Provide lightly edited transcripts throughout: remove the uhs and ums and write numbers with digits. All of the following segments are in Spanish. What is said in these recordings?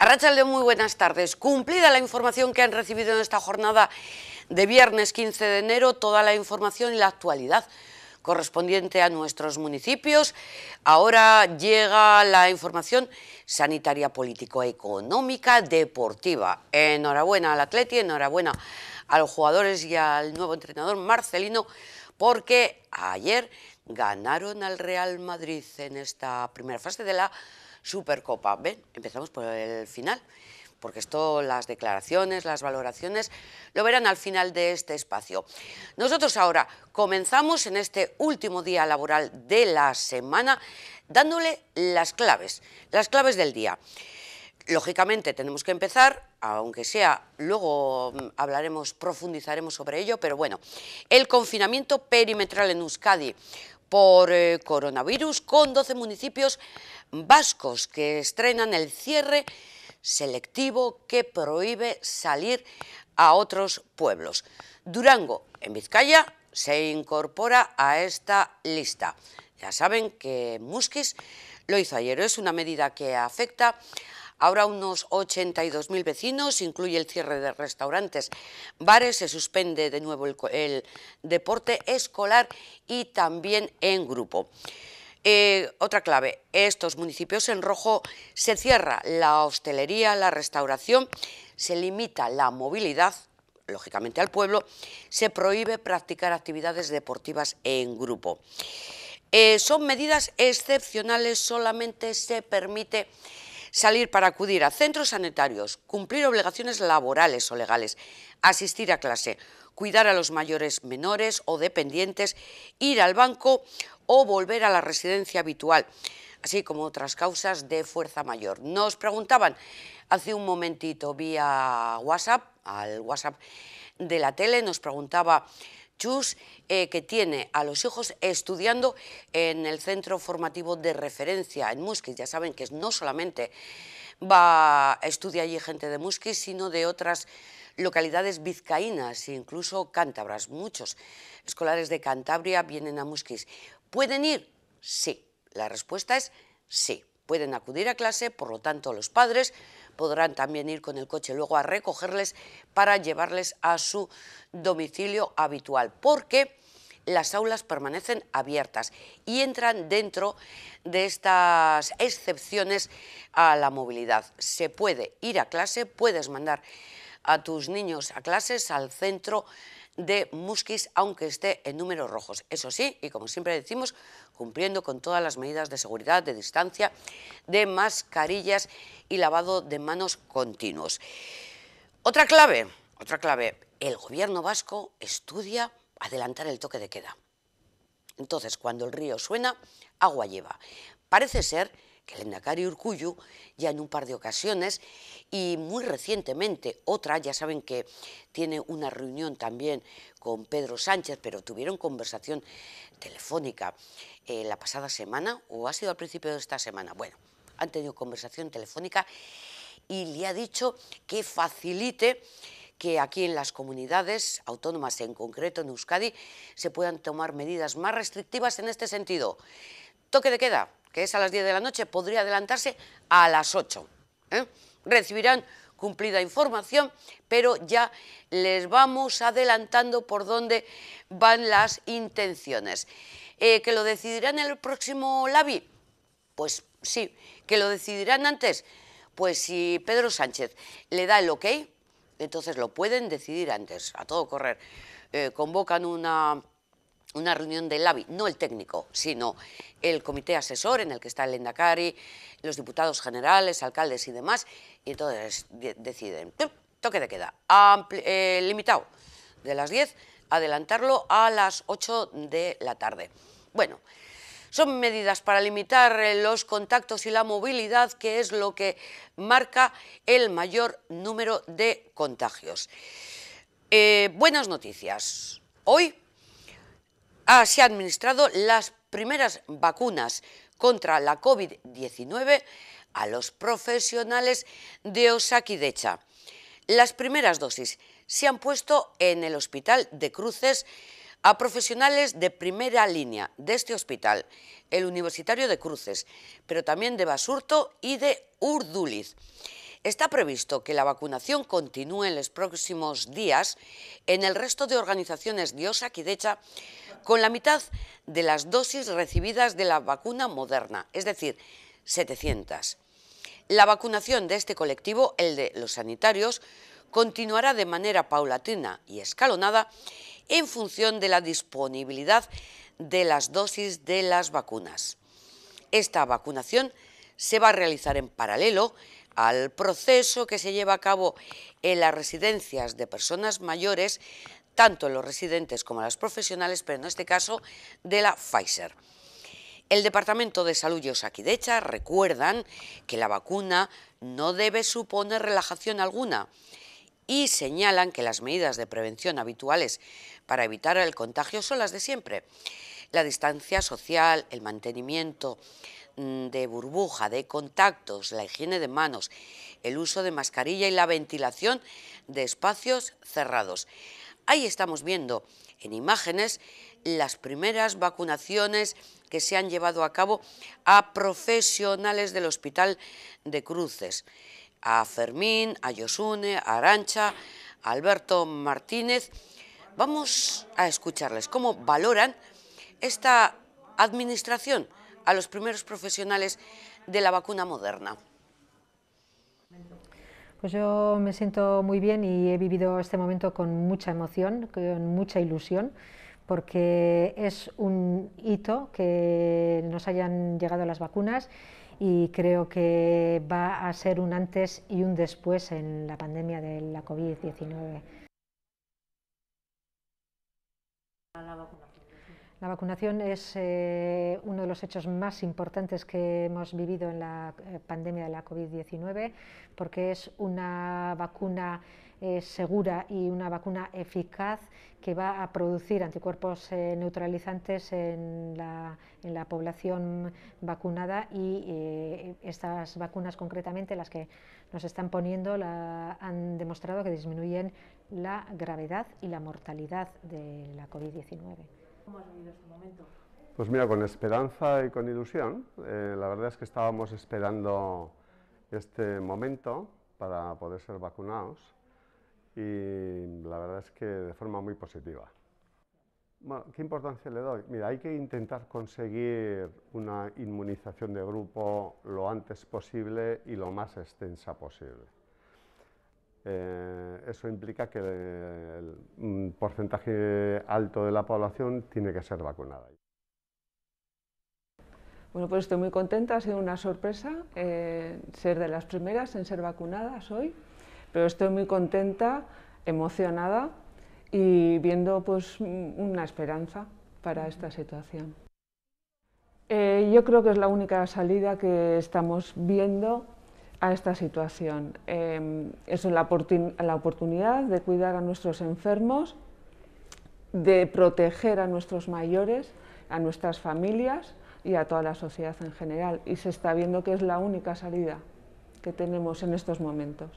Arratsaldeon, muy buenas tardes. Cumplida la información que han recibido en esta jornada de viernes 15 de enero, toda la información y la actualidad correspondiente a nuestros municipios. Ahora llega la información sanitaria, político-económica, deportiva. Enhorabuena al Atleti, enhorabuena a los jugadores y al nuevo entrenador Marcelino, porque ayer ganaron al Real Madrid en esta primera fase de la Supercopa. Ven, empezamos por el final, porque esto, las declaraciones, las valoraciones, lo verán al final de este espacio. Nosotros ahora comenzamos en este último día laboral de la semana, dándole las claves del día. Lógicamente tenemos que empezar, aunque sea, luego hablaremos, profundizaremos sobre ello, pero bueno, el confinamiento perimetral en Euskadi por coronavirus, con 12 municipios vascos que estrenan el cierre selectivo que prohíbe salir a otros pueblos. Durango, en Vizcaya, se incorpora a esta lista. Ya saben que Muskiz lo hizo ayer. Es una medida que afecta ahora a unos 82.000 vecinos, incluye el cierre de restaurantes, bares, se suspende de nuevo el deporte escolar y también en grupo. Otra clave, estos municipios en rojo se cierra la hostelería, la restauración, se limita la movilidad, lógicamente al pueblo, se prohíbe practicar actividades deportivas en grupo. Son medidas excepcionales, solamente se permite salir para acudir a centros sanitarios, cumplir obligaciones laborales o legales, asistir a clase, cuidar a los mayores menores o dependientes, ir al banco o volver a la residencia habitual, así como otras causas de fuerza mayor. Nos preguntaban hace un momentito vía WhatsApp, al WhatsApp de la tele, nos preguntaba Chus, que tiene a los hijos estudiando en el centro formativo de referencia en Muskiz. Ya saben que no solamente estudia allí gente de Muskiz, sino de otras localidades vizcaínas e incluso cántabras. Muchos escolares de Cantabria vienen a Muskiz. ¿Pueden ir? Sí. La respuesta es sí. Pueden acudir a clase, por lo tanto los padres podrán también ir con el coche luego a recogerles para llevarles a su domicilio habitual, porque las aulas permanecen abiertas y entran dentro de estas excepciones a la movilidad. Se puede ir a clase, puedes mandar a tus niños a clases al centro de Muskiz, aunque esté en números rojos. Eso sí, y como siempre decimos, cumpliendo con todas las medidas de seguridad, de distancia, de mascarillas y lavado de manos continuos. Otra clave, el gobierno vasco estudia adelantar el toque de queda. Entonces, cuando el río suena, agua lleva. Parece ser que el lehendakari Urkullu ya en un par de ocasiones y muy recientemente otra, ya saben que tiene una reunión también con Pedro Sánchez, pero tuvieron conversación telefónica la pasada semana, o ha sido al principio de esta semana, bueno, han tenido conversación telefónica y le ha dicho que facilite que aquí en las comunidades autónomas, en concreto en Euskadi, se puedan tomar medidas más restrictivas en este sentido. Toque de queda, que es a las 10 de la noche, podría adelantarse a las 8. Recibirán cumplida información, pero ya les vamos adelantando por dónde van las intenciones. ¿Que lo decidirán el próximo LABI? Pues sí. ¿Que lo decidirán antes? Pues si Pedro Sánchez le da el ok, entonces lo pueden decidir antes, a todo correr. Convocan una reunión del LABI, no el técnico, sino el comité asesor en el que está el lehendakari, los diputados generales, alcaldes y demás, y entonces deciden, toque de queda, limitado, de las 10, adelantarlo a las 8 de la tarde. Bueno, son medidas para limitar los contactos y la movilidad, que es lo que marca el mayor número de contagios. Buenas noticias. Hoy se han administrado las primeras vacunas contra la COVID-19 a los profesionales de Osakidetza. Las primeras dosis se han puesto en el Hospital de Cruces a profesionales de primera línea de este hospital, el Universitario de Cruces, pero también de Basurto y de Urduliz. Está previsto que la vacunación continúe en los próximos días en el resto de organizaciones de Osakidetza con la mitad de las dosis recibidas de la vacuna Moderna, es decir, 700. La vacunación de este colectivo, el de los sanitarios, continuará de manera paulatina y escalonada en función de la disponibilidad de las dosis de las vacunas. Esta vacunación se va a realizar en paralelo al proceso que se lleva a cabo en las residencias de personas mayores, tanto los residentes como los profesionales, pero en este caso de la Pfizer. El Departamento de Salud y Osakidetza recuerdan que la vacuna no debe suponer relajación alguna y señalan que las medidas de prevención habituales para evitar el contagio son las de siempre. La distancia social, el mantenimiento de burbuja, de contactos, la higiene de manos, el uso de mascarilla y la ventilación de espacios cerrados. Ahí estamos viendo en imágenes las primeras vacunaciones que se han llevado a cabo a profesionales del Hospital de Cruces, a Fermín, a Josune, a Arantxa, a Alberto Martínez. Vamos a escucharles cómo valoran esta administración a los primeros profesionales de la vacuna Moderna. Pues yo me siento muy bien y he vivido este momento con mucha emoción, con mucha ilusión, porque es un hito que nos hayan llegado las vacunas y creo que va a ser un antes y un después en la pandemia de la COVID-19. La vacunación es uno de los hechos más importantes que hemos vivido en la pandemia de la COVID-19, porque es una vacuna segura y una vacuna eficaz que va a producir anticuerpos neutralizantes en la población vacunada, y estas vacunas concretamente, las que nos están poniendo, han demostrado que disminuyen la gravedad y la mortalidad de la COVID-19. ¿Cómo has vivido este momento? Pues mira, con esperanza y con ilusión. La verdad es que estábamos esperando este momento para poder ser vacunados y la verdad es que de forma muy positiva. Bueno, ¿qué importancia le doy? Mira, hay que intentar conseguir una inmunización de grupo lo antes posible y lo más extensa posible. Eso implica que un porcentaje alto de la población tiene que ser vacunada. Bueno, pues estoy muy contenta, ha sido una sorpresa ser de las primeras en ser vacunadas hoy, pero estoy muy contenta, emocionada y viendo pues una esperanza para esta situación. Yo creo que es la única salida que estamos viendo a esta situación. Es la oportunidad de cuidar a nuestros enfermos, de proteger a nuestros mayores, a nuestras familias y a toda la sociedad en general. Y se está viendo que es la única salida que tenemos en estos momentos.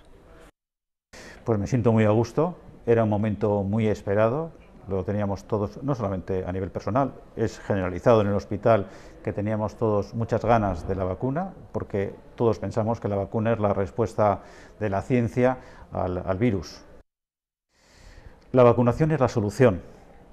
Pues me siento muy a gusto, era un momento muy esperado, lo teníamos todos, no solamente a nivel personal, es generalizado en el hospital que teníamos todos muchas ganas de la vacuna, porque todos pensamos que la vacuna es la respuesta de la ciencia al virus. La vacunación es la solución.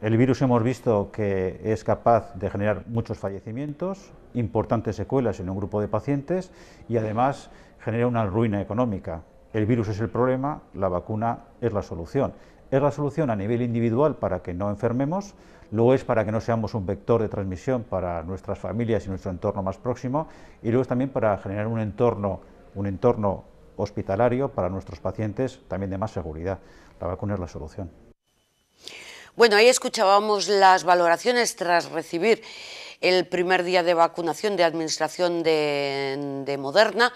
El virus hemos visto que es capaz de generar muchos fallecimientos, importantes secuelas en un grupo de pacientes y además genera una ruina económica. El virus es el problema, la vacuna es la solución. Es la solución a nivel individual para que no enfermemos, luego es para que no seamos un vector de transmisión para nuestras familias y nuestro entorno más próximo, y luego es también para generar un entorno hospitalario para nuestros pacientes también de más seguridad. La vacuna es la solución. Bueno, ahí escuchábamos las valoraciones tras recibir el primer día de vacunación de administración de Moderna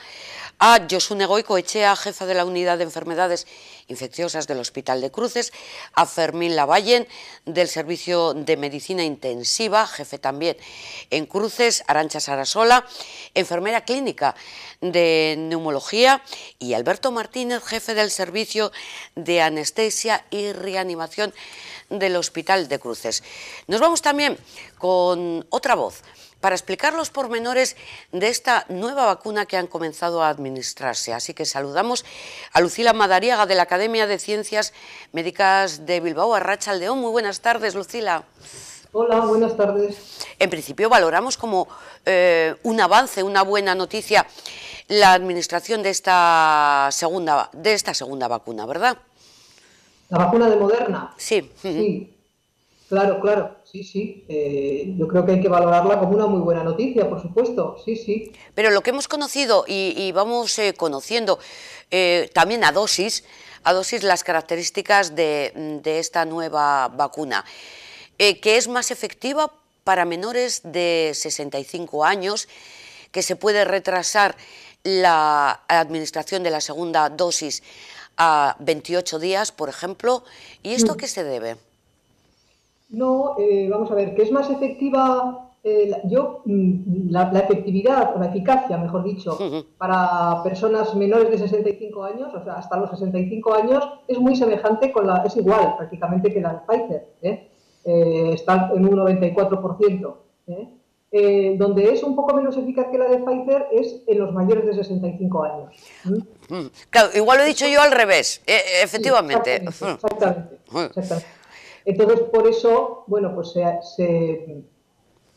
a Josune Goikoetxea, jefa de la Unidad de Enfermedades Infecciosas del Hospital de Cruces, a Fermín Lavallen, del Servicio de Medicina Intensiva, jefe también en Cruces, Arantxa Sarasola, enfermera clínica de Neumología, y Alberto Martínez, jefe del Servicio de Anestesia y Reanimación del Hospital de Cruces. Nos vamos también con otra voz, para explicar los pormenores de esta nueva vacuna que han comenzado a administrarse. Así que saludamos a Lucila Madariaga, de la Academia de Ciencias Médicas de Bilbao, Arratsalde On. Muy buenas tardes, Lucila. Hola, buenas tardes. En principio valoramos como un avance, una buena noticia, la administración de esta segunda vacuna, ¿verdad? ¿La vacuna de Moderna? Sí. Sí, claro, sí. Yo creo que hay que valorarla como una muy buena noticia, por supuesto, sí. Pero lo que hemos conocido y vamos conociendo también a dosis las características de esta nueva vacuna, que es más efectiva para menores de 65 años, que se puede retrasar la administración de la segunda dosis a 28 días, por ejemplo. ¿Y esto a qué se debe? No, vamos a ver, que es más efectiva, la efectividad, o la eficacia, mejor dicho, para personas menores de 65 años, o sea, hasta los 65 años, es muy semejante, es igual prácticamente que la de Pfizer, está en un 94%. Donde es un poco menos eficaz que la de Pfizer es en los mayores de 65 años. Claro, igual lo he dicho yo al revés, efectivamente. Sí, exactamente. Entonces, por eso, bueno, pues se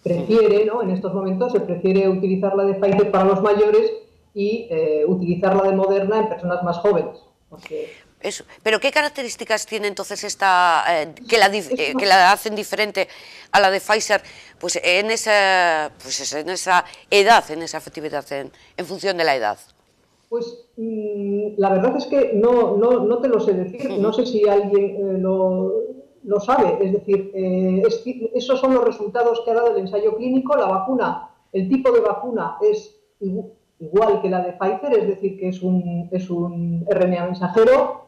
prefiere, ¿no? En estos momentos se prefiere utilizar la de Pfizer para los mayores y utilizar la de Moderna en personas más jóvenes. Eso. Pero ¿qué características tiene entonces esta que la hacen diferente a la de Pfizer, pues en esa edad, en esa efectividad, en función de la edad? Pues la verdad es que no te lo sé decir, no sé si alguien lo sabe, es decir, esos son los resultados que ha dado el ensayo clínico. La vacuna, el tipo de vacuna es igual que la de Pfizer, es decir, que es un RNA mensajero,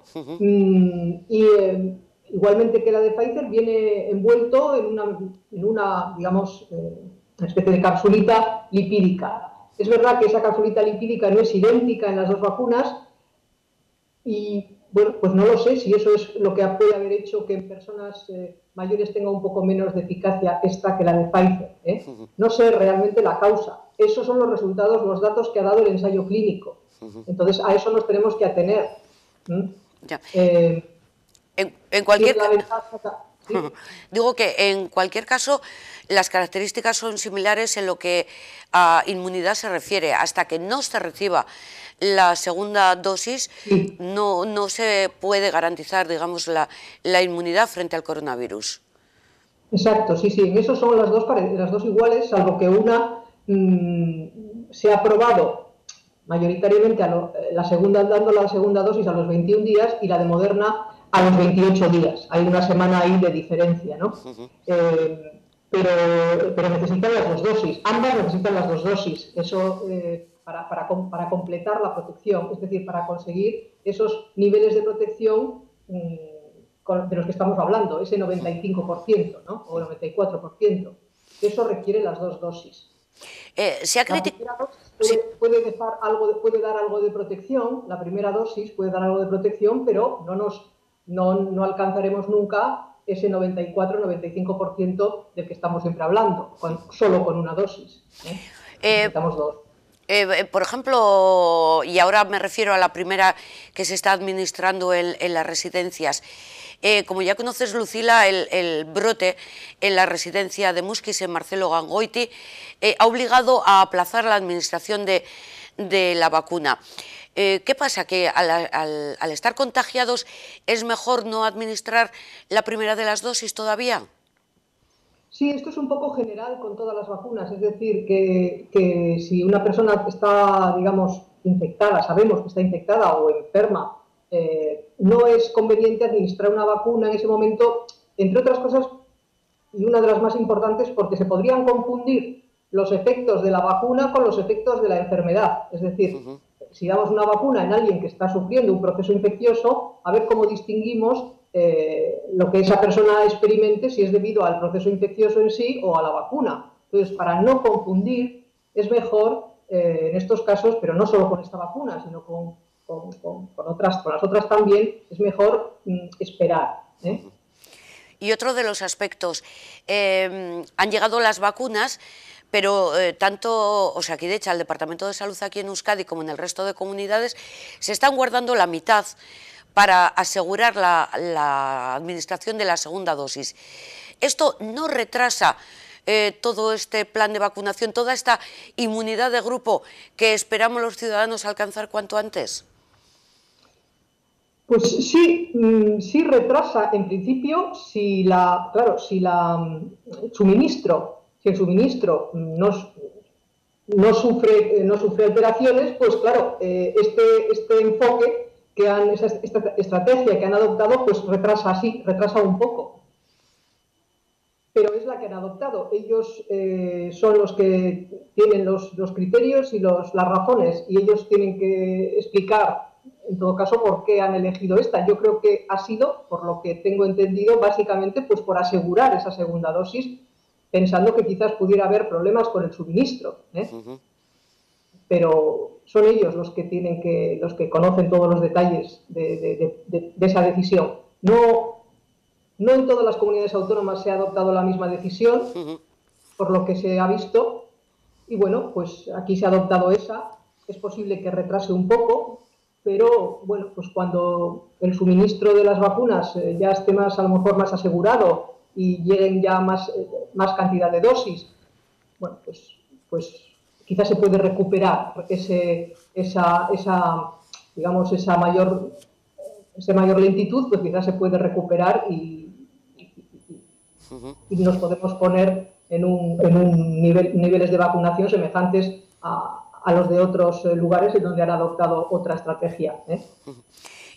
igualmente que la de Pfizer, viene envuelto en una digamos, una especie de capsulita lipídica. Es verdad que esa capsulita lipídica no es idéntica en las dos vacunas y, bueno, pues no lo sé si eso es lo que puede haber hecho que en personas mayores tenga un poco menos de eficacia esta que la de Pfizer. No sé realmente la causa. Esos son los resultados, los datos que ha dado el ensayo clínico. Entonces, a eso nos tenemos que atener. Ya. En cualquier ¿sí? Digo que en cualquier caso las características son similares en lo que a inmunidad se refiere. Hasta que no se reciba la segunda dosis, no se puede garantizar, digamos, la inmunidad frente al coronavirus. Exacto, sí, en eso son las dos iguales, salvo que una se ha probado mayoritariamente dando la segunda dosis a los 21 días y la de Moderna a los 28 días. Hay una semana ahí de diferencia, ¿no? Pero necesitan las dos dosis. Ambas necesitan las dos dosis. Eso para completar la protección, es decir, para conseguir esos niveles de protección de los que estamos hablando, ese 95%, ¿no? O 94%. Eso requiere las dos dosis. Se ha criticado. Puede dar algo de protección, la primera dosis puede dar algo de protección, pero no alcanzaremos nunca ese 94-95% del que estamos siempre hablando, solo con una dosis. Necesitamos dos. Por ejemplo, y ahora me refiero a la primera que se está administrando en las residencias, como ya conoces, Lucila, el brote en la residencia de Muskiz, en Marcelo Gangoiti, ha obligado a aplazar la administración de la vacuna. ¿Qué pasa? ¿Que al estar contagiados es mejor no administrar la primera de las dosis todavía? Sí, esto es un poco general con todas las vacunas, es decir, que si una persona está, digamos, infectada, sabemos que está infectada o enferma, no es conveniente administrar una vacuna en ese momento, entre otras cosas, y una de las más importantes, porque se podrían confundir los efectos de la vacuna con los efectos de la enfermedad. Es decir, si damos una vacuna en alguien que está sufriendo un proceso infeccioso, a ver cómo distinguimos lo que esa persona experimente, si es debido al proceso infeccioso en sí o a la vacuna. Entonces, para no confundir, es mejor en estos casos, pero no solo con esta vacuna, sino con las otras también, es mejor esperar. Y otro de los aspectos, han llegado las vacunas, pero tanto Osakidetza, el Departamento de Salud aquí en Euskadi como en el resto de comunidades, se están guardando la mitad para asegurar la administración de la segunda dosis. ¿Esto no retrasa todo este plan de vacunación, toda esta inmunidad de grupo que esperamos los ciudadanos alcanzar cuanto antes? Pues sí, sí retrasa en principio si el suministro no sufre alteraciones, pues claro, este enfoque esta estrategia que han adoptado, pues retrasa un poco. Pero es la que han adoptado. Ellos son los que tienen los criterios y las razones, y ellos tienen que explicar, en todo caso, por qué han elegido esta. Yo creo que ha sido, por lo que tengo entendido, básicamente pues por asegurar esa segunda dosis, pensando que quizás pudiera haber problemas con el suministro, ¿eh? Pero son ellos los que conocen todos los detalles de esa decisión. No en todas las comunidades autónomas se ha adoptado la misma decisión, por lo que se ha visto, y bueno, pues aquí se ha adoptado esa. Es posible que retrase un poco, pero bueno, pues cuando el suministro de las vacunas ya esté a lo mejor más asegurado y lleguen ya más cantidad de dosis, bueno, pues quizás se puede recuperar esa mayor lentitud, pues quizás se puede recuperar y nos podemos poner en niveles de vacunación semejantes a los de otros lugares en donde han adoptado otra estrategia, ¿eh?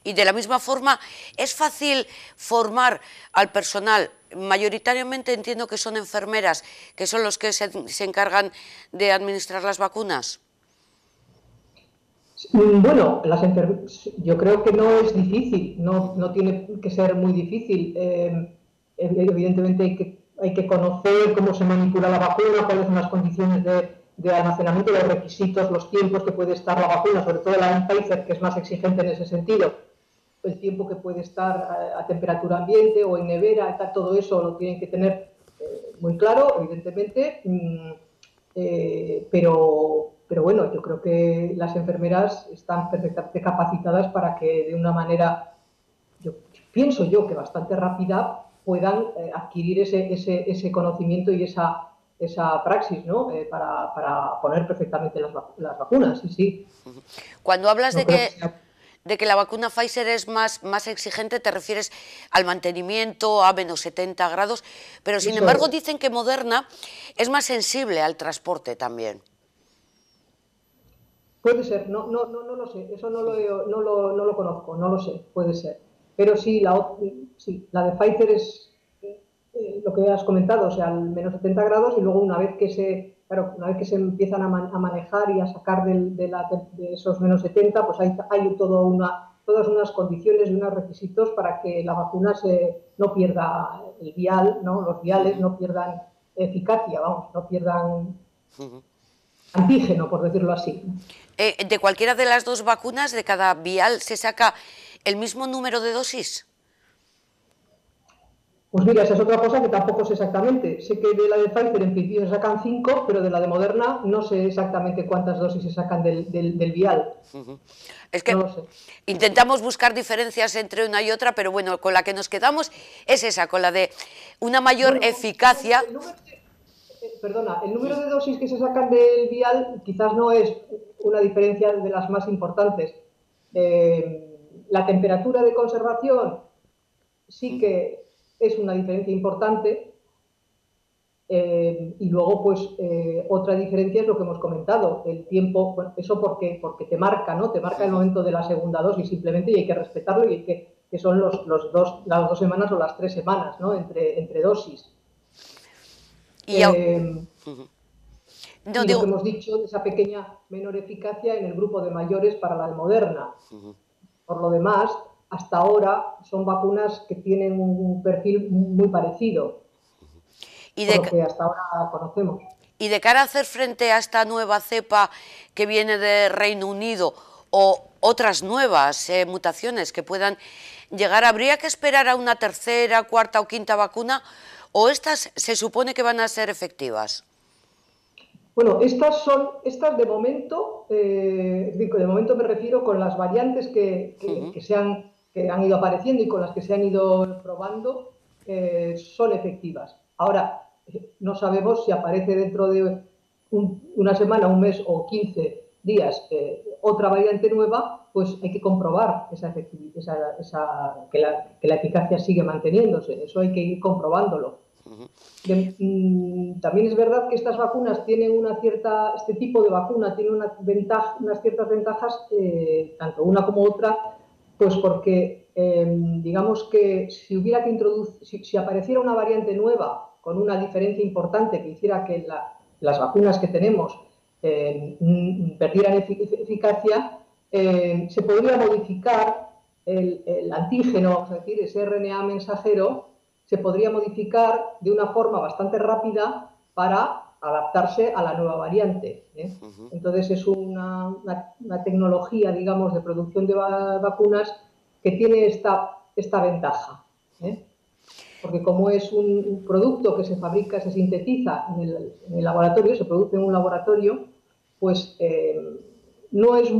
Y de la misma forma, ¿es fácil formar al personal? Mayoritariamente entiendo que son enfermeras, que son los que se encargan de administrar las vacunas. Bueno, yo creo que no es difícil, no tiene que ser muy difícil. Evidentemente hay que conocer cómo se manipula la vacuna, cuáles son las condiciones de almacenamiento, los requisitos, los tiempos que puede estar la vacuna, sobre todo la Pfizer, que es más exigente en ese sentido. El tiempo que puede estar a temperatura ambiente o en nevera, todo eso lo tienen que tener muy claro, evidentemente, pero bueno, yo creo que las enfermeras están perfectamente capacitadas para que de una manera, pienso yo que bastante rápida, puedan adquirir ese conocimiento y esa praxis, ¿no? Para poner perfectamente las vacunas, sí. Cuando hablas de que la vacuna Pfizer es más exigente, te refieres al mantenimiento a menos 70 grados, pero sin embargo dicen que Moderna es más sensible al transporte también. Puede ser, no lo sé, eso no lo conozco, no lo sé, puede ser. Pero sí, la de Pfizer es lo que has comentado, o sea, al menos 70 grados, y luego una vez que se empiezan a manejar y a sacar de esos menos 70, pues hay todas unas condiciones y unos requisitos para que la vacuna no pierda el vial, ¿no? Los viales no pierdan eficacia, no pierdan antígeno, por decirlo así. ¿De cualquiera de las dos vacunas, de cada vial, se saca el mismo número de dosis? Pues mira, esa es otra cosa que tampoco sé exactamente. Sé que de la de Pfizer en principio se sacan 5, pero de la de Moderna no sé exactamente cuántas dosis se sacan del vial. Es que no lo sé. Intentamos buscar diferencias entre una y otra, pero bueno, con la que nos quedamos es esa, con la de una mayor eficacia. El número de dosis que se sacan del vial quizás no es una diferencia de las más importantes. La temperatura de conservación sí que es una diferencia importante, y luego pues otra diferencia es lo que hemos comentado, el tiempo, bueno, eso porque te marca, ¿no? Te marca el momento de la segunda dosis simplemente, y hay que respetarlo, y que son las 2 semanas o las 3 semanas, ¿no? entre dosis. Y lo que hemos dicho de esa pequeña menor eficacia en el grupo de mayores para la de Moderna. Por lo demás, hasta ahora son vacunas que tienen un perfil muy parecido, por lo que hasta ahora conocemos. Y de cara a hacer frente a esta nueva cepa que viene de Reino Unido o otras nuevas mutaciones que puedan llegar, ¿habría que esperar a una tercera, cuarta o quinta vacuna, o estas se supone que van a ser efectivas? Bueno, estas de momento, de momento me refiero con las variantes que han ido apareciendo y con las que se han ido probando, son efectivas. Ahora, no sabemos si aparece dentro de una semana, un mes o 15 días otra variante nueva, pues hay que comprobar que la eficacia sigue manteniéndose. Eso hay que ir comprobándolo. También es verdad que estas vacunas tienen este tipo de vacuna tiene unas ciertas ventajas, tanto una como otra, pues porque digamos que si apareciera una variante nueva con una diferencia importante que hiciera que las vacunas que tenemos perdieran eficacia, se podría modificar el antígeno, vamos a decir, ese RNA mensajero, se podría modificar de una forma bastante rápida para adaptarse a la nueva variante. Entonces es una tecnología, digamos, de producción de vacunas que tiene esta ventaja. Porque como es un producto que se fabrica, se sintetiza en el laboratorio, se produce en un laboratorio, pues no es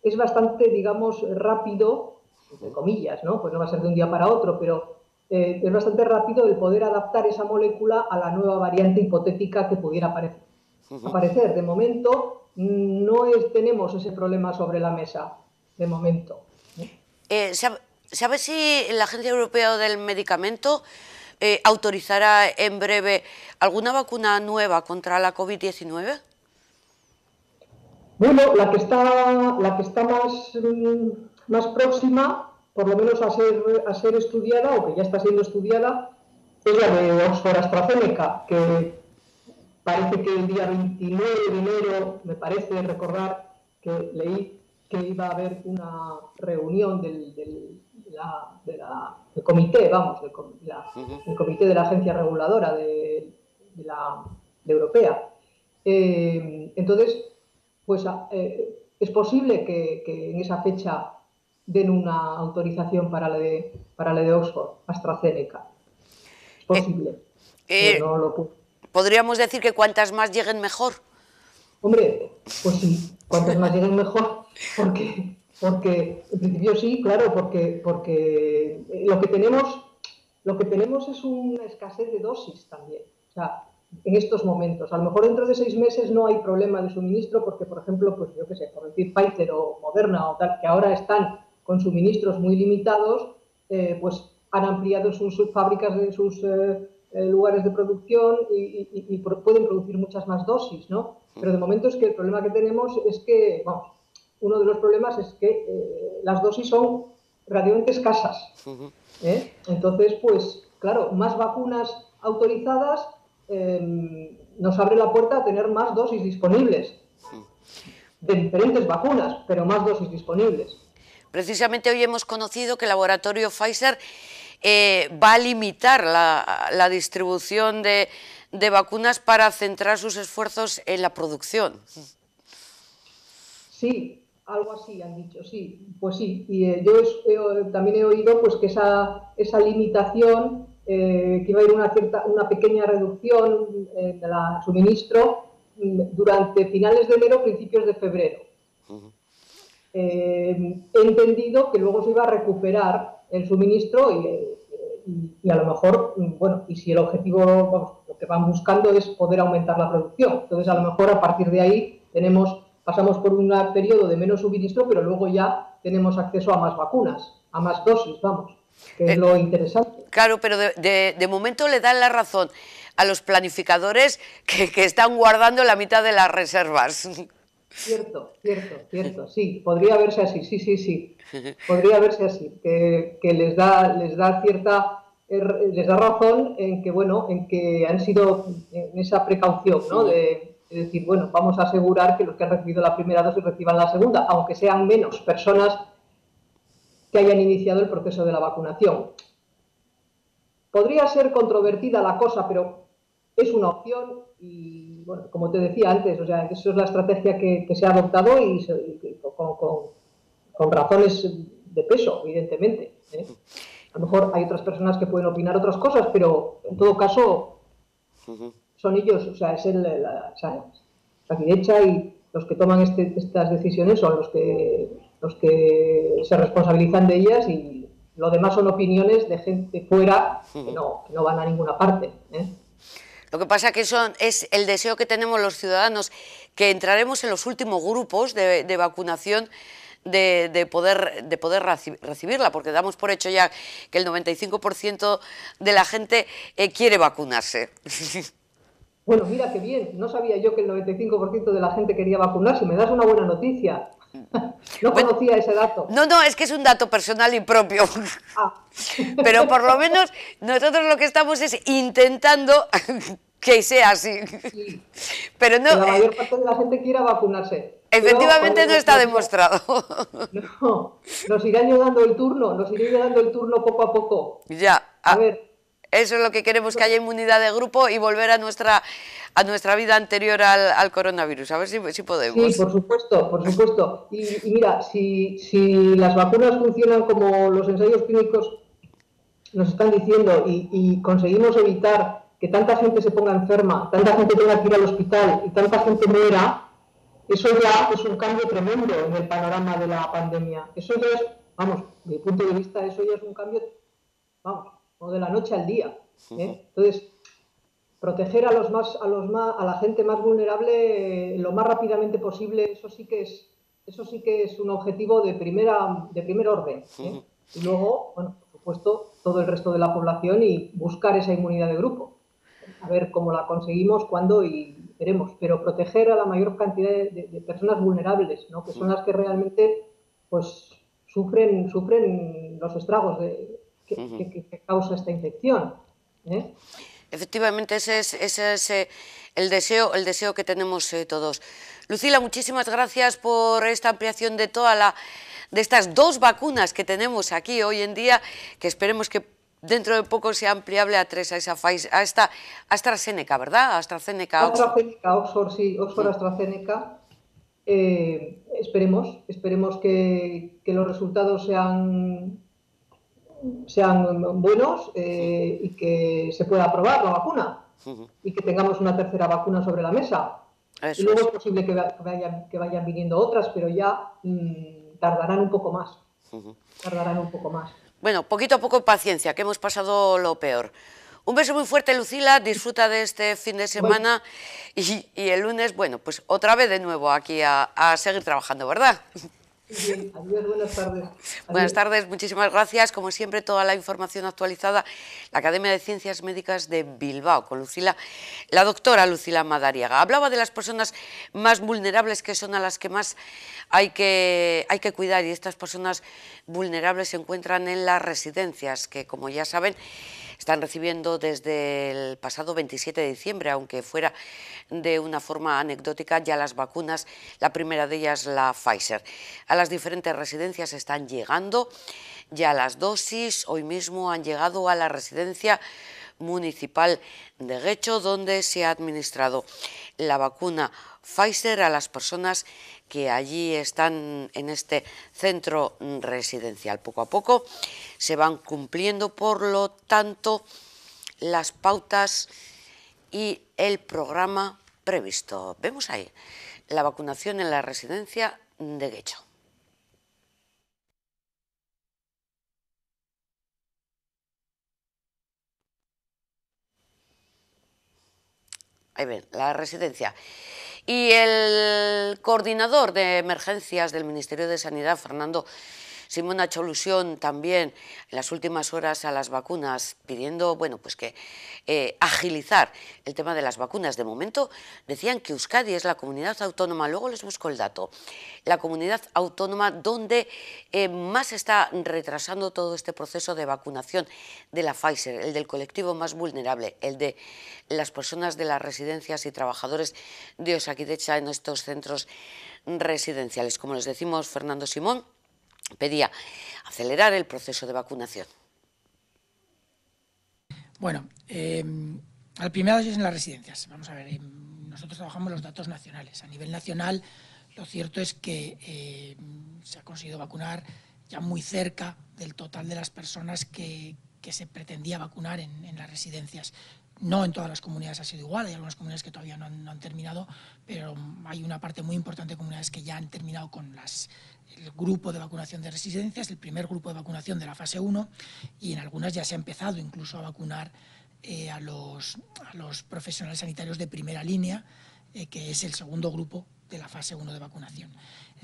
es bastante, digamos, rápido, entre comillas, ¿no? Pues no va a ser de un día para otro, pero es bastante rápido el poder adaptar esa molécula a la nueva variante hipotética que pudiera aparecer. De momento no tenemos ese problema sobre la mesa, de momento. ¿Sabe si la Agencia Europea del Medicamento autorizará en breve alguna vacuna nueva contra la COVID-19? Bueno, la que está más próxima, por lo menos a ser estudiada, o que ya está siendo estudiada, es la de Oxford AstraZeneca, que parece que el día 29 de enero, me parece recordar que leí que iba a haber una reunión del comité, del comité de la agencia reguladora de europea. Entonces, pues es posible que en esa fecha den una autorización para la de Oxford AstraZeneca. Es posible. Pero no lo puedo. ¿Podríamos decir que cuantas más lleguen mejor? Hombre, pues sí, cuantas más lleguen mejor, porque en principio sí, claro, porque lo que tenemos es una escasez de dosis también. O sea, en estos momentos. A lo mejor dentro de 6 meses no hay problema de suministro porque, por ejemplo, pues yo qué sé, por decir Pfizer o Moderna o tal, que ahora están con suministros muy limitados, pues han ampliado sus fábricas, sus lugares de producción y pueden producir muchas más dosis, ¿no? Pero de momento es que el problema que tenemos es que, vamos, uno de los problemas es que las dosis son relativamente escasas. Entonces, pues, claro, más vacunas autorizadas nos abre la puerta a tener más dosis disponibles de diferentes vacunas, pero más dosis disponibles. Precisamente hoy hemos conocido que el laboratorio Pfizer va a limitar la distribución de vacunas para centrar sus esfuerzos en la producción. Sí, algo así han dicho, sí, pues sí. Y yo también he oído pues que esa limitación, que iba a haber una pequeña reducción del suministro durante finales de enero, principios de febrero. He entendido que luego se iba a recuperar el suministro y a lo mejor, bueno, y si el objetivo, vamos, lo que van buscando es poder aumentar la producción. Entonces, a lo mejor a partir de ahí pasamos por un periodo de menos suministro, pero luego ya tenemos acceso a más vacunas, a más dosis, vamos, que es lo interesante. Claro, pero de momento le dan la razón a los planificadores que están guardando la mitad de las reservas. Cierto, sí, podría verse así, sí, podría verse así, que les da razón en que, bueno, en que han sido en esa precaución, ¿no? De decir, bueno, vamos a asegurar que los que han recibido la primera dosis reciban la segunda, aunque sean menos personas que hayan iniciado el proceso de la vacunación. Podría ser controvertida la cosa, pero es una opción y, bueno, como te decía antes, o sea, eso es la estrategia que se ha adoptado y con razones de peso, evidentemente. A lo mejor hay otras personas que pueden opinar otras cosas, pero en todo caso Son ellos, o sea, es Osakidetza y los que toman estas decisiones son los que se responsabilizan de ellas, y lo demás son opiniones de gente fuera que no van a ninguna parte. Lo que pasa que es el deseo que tenemos los ciudadanos, que entraremos en los últimos grupos de vacunación, de poder recibirla, porque damos por hecho ya que el 95% de la gente quiere vacunarse. Bueno, mira qué bien, no sabía yo que el 95% de la gente quería vacunarse, me das una buena noticia. No conocía ese dato. No, es que es un dato personal y propio. Pero por lo menos nosotros lo que estamos es intentando que sea así. Sí. Pero no, la mayor parte de la gente quiera vacunarse. Efectivamente no está demostrado. No, nos irán dando el turno poco a poco. Ya. A ver. Eso es lo que queremos, que haya inmunidad de grupo y volver a nuestra vida anterior al coronavirus. A ver si podemos. Sí, por supuesto. Y mira, si las vacunas funcionan como los ensayos clínicos nos están diciendo, y conseguimos evitar que tanta gente se ponga enferma, tanta gente tenga que ir al hospital y tanta gente muera, eso ya es un cambio tremendo en el panorama de la pandemia. Eso ya es, vamos, desde mi punto de vista, eso ya es un cambio, vamos, o de la noche al día. Entonces, proteger a la gente más vulnerable lo más rápidamente posible, eso sí que es un objetivo de primer orden. Y luego, bueno, por supuesto, todo el resto de la población, y buscar esa inmunidad de grupo. A ver cómo la conseguimos, cuándo, y veremos. Pero proteger a la mayor cantidad de personas vulnerables, ¿no? Que son las que realmente pues sufren los estragos que causa esta infección. Efectivamente, ese es el deseo que tenemos todos. Lucila, muchísimas gracias por esta ampliación de estas 2 vacunas que tenemos aquí hoy en día, que esperemos que dentro de poco sea ampliable a 3, a esta AstraZeneca, ¿verdad? AstraZeneca, Oxford, sí, AstraZeneca. Esperemos que los resultados sean buenos, y que se pueda aprobar la vacuna, y que tengamos una tercera vacuna sobre la mesa. Y luego es posible que vayan viniendo otras, pero ya tardarán un poco más. Bueno, poquito a poco paciencia, que hemos pasado lo peor. Un beso muy fuerte, Lucila, disfruta de este fin de semana, y el lunes, bueno, pues otra vez de nuevo aquí a seguir trabajando, ¿verdad? Bien, adiós, buenas tardes. Buenas tardes, muchísimas gracias. Como siempre, toda la información actualizada, la Academia de Ciencias Médicas de Bilbao, con la doctora Lucila Madariaga. Hablaba de las personas más vulnerables, que son a las que más hay que cuidar, y estas personas vulnerables se encuentran en las residencias, que, como ya saben, están recibiendo desde el pasado 27 de diciembre, aunque fuera de una forma anecdótica, ya las vacunas, la primera de ellas la Pfizer. A las diferentes residencias están llegando ya las dosis. Hoy mismo han llegado a la residencia municipal de Guecho, donde se ha administrado la vacuna Pfizer a las personas que allí están en este centro residencial. Poco a poco se van cumpliendo, por lo tanto, las pautas y el programa previsto. Vemos ahí la vacunación en la residencia de Guecho. Ahí ven, la residencia. Y el coordinador de emergencias del Ministerio de Sanidad, Fernando Simón, ha hecho alusión también en las últimas horas a las vacunas, pidiendo, bueno, pues que agilizar el tema de las vacunas. De momento decían que Euskadi es la comunidad autónoma, luego les busco el dato, la comunidad autónoma donde más está retrasando todo este proceso de vacunación de la Pfizer, el del colectivo más vulnerable, el de las personas de las residencias y trabajadores de Osakidetza en estos centros residenciales. Como les decimos, Fernando Simón pedía acelerar el proceso de vacunación. Bueno, la primera dosis en las residencias. Vamos a ver, nosotros trabajamos los datos nacionales. A nivel nacional, lo cierto es que se ha conseguido vacunar ya muy cerca del total de las personas que se pretendía vacunar en las residencias. No en todas las comunidades ha sido igual, hay algunas comunidades que todavía no han terminado, pero hay una parte muy importante de comunidades que ya han terminado con el grupo de vacunación de residencias, el primer grupo de vacunación de la fase 1, y en algunas ya se ha empezado incluso a vacunar a los profesionales sanitarios de primera línea, que es el segundo grupo de la fase 1 de vacunación.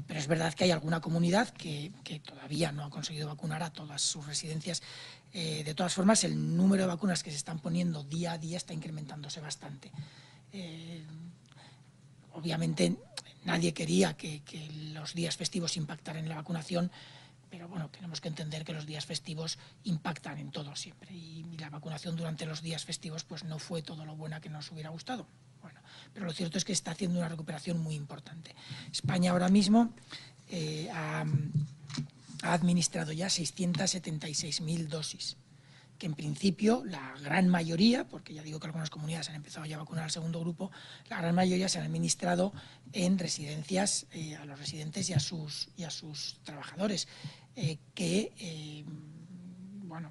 Pero es verdad que hay alguna comunidad que todavía no ha conseguido vacunar a todas sus residencias. De todas formas, el número de vacunas que se están poniendo día a día está incrementándose bastante. Obviamente nadie quería que los días festivos impactaran en la vacunación, pero bueno, tenemos que entender que los días festivos impactan en todo siempre, y la vacunación durante los días festivos pues no fue todo lo buena que nos hubiera gustado. Bueno, pero lo cierto es que está haciendo una recuperación muy importante. España ahora mismo ha administrado ya 676.000 dosis, que en principio la gran mayoría, porque ya digo que algunas comunidades han empezado ya a vacunar al segundo grupo, la gran mayoría se han administrado en residencias, a los residentes y a sus trabajadores, bueno,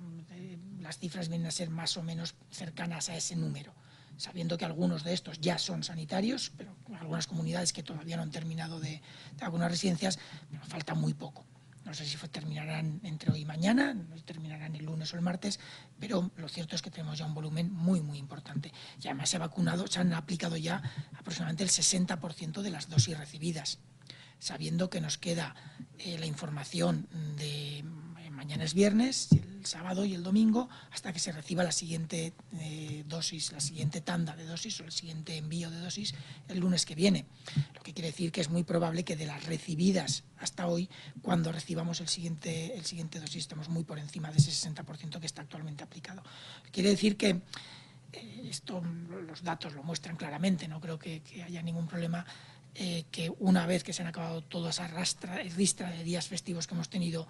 las cifras vienen a ser más o menos cercanas a ese número, sabiendo que algunos de estos ya son sanitarios, pero algunas comunidades que todavía no han terminado de vacunar residencias, pero falta muy poco. No sé si terminarán entre hoy y mañana, no terminarán el lunes o el martes, pero lo cierto es que tenemos ya un volumen muy, muy importante. Y además se han aplicado ya aproximadamente el 60% de las dosis recibidas, sabiendo que nos queda la información de mañana es viernes, el sábado y el domingo, hasta que se reciba la siguiente dosis, la siguiente tanda de dosis o el siguiente envío de dosis el lunes que viene. Lo que quiere decir que es muy probable que de las recibidas hasta hoy, cuando recibamos el siguiente dosis, estemos muy por encima de ese 60% que está actualmente aplicado. Quiere decir que esto, los datos lo muestran claramente, no creo que haya ningún problema, que una vez que se han acabado toda esa ristra de días festivos que hemos tenido,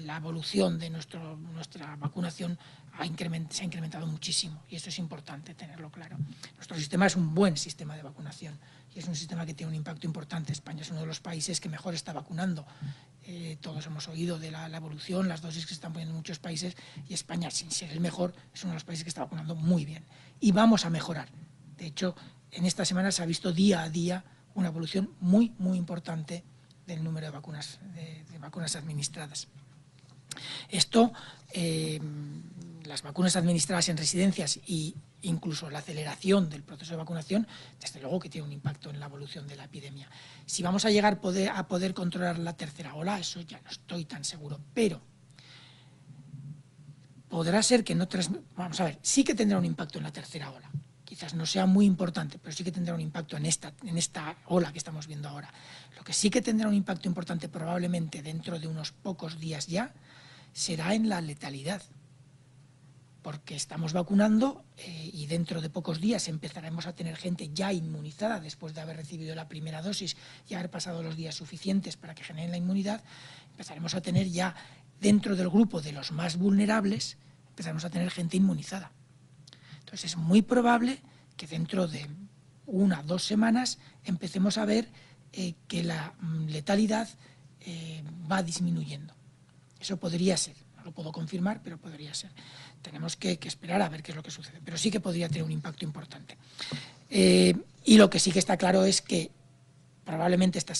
la evolución de nuestra vacunación se ha incrementado muchísimo, y eso es importante tenerlo claro. Nuestro sistema es un buen sistema de vacunación y es un sistema que tiene un impacto importante. España es uno de los países que mejor está vacunando. Todos hemos oído de la evolución, las dosis que se están poniendo en muchos países, y España, sin ser el mejor, es uno de los países que está vacunando muy bien. Y vamos a mejorar. De hecho, en esta semana se ha visto día a día una evolución muy, muy importante del número de vacunas administradas. Esto, las vacunas administradas en residencias e incluso la aceleración del proceso de vacunación, desde luego que tiene un impacto en la evolución de la epidemia. Si vamos a llegar a poder controlar la tercera ola, eso ya no estoy tan seguro, pero podrá ser que en otras... Vamos a ver, sí que tendrá un impacto en la tercera ola. Quizás no sea muy importante, pero sí que tendrá un impacto en esta ola que estamos viendo ahora. Lo que sí que tendrá un impacto importante probablemente dentro de unos pocos días ya será en la letalidad, porque estamos vacunando y dentro de pocos días empezaremos a tener gente ya inmunizada después de haber recibido la primera dosis y haber pasado los días suficientes para que generen la inmunidad. Empezaremos a tener ya dentro del grupo de los más vulnerables, empezaremos a tener gente inmunizada. Entonces es muy probable que dentro de 1 o 2 semanas empecemos a ver que la letalidad va disminuyendo. Eso podría ser, no lo puedo confirmar, pero podría ser. Tenemos que esperar a ver qué es lo que sucede, pero sí que podría tener un impacto importante. Y lo que sí que está claro es que probablemente esta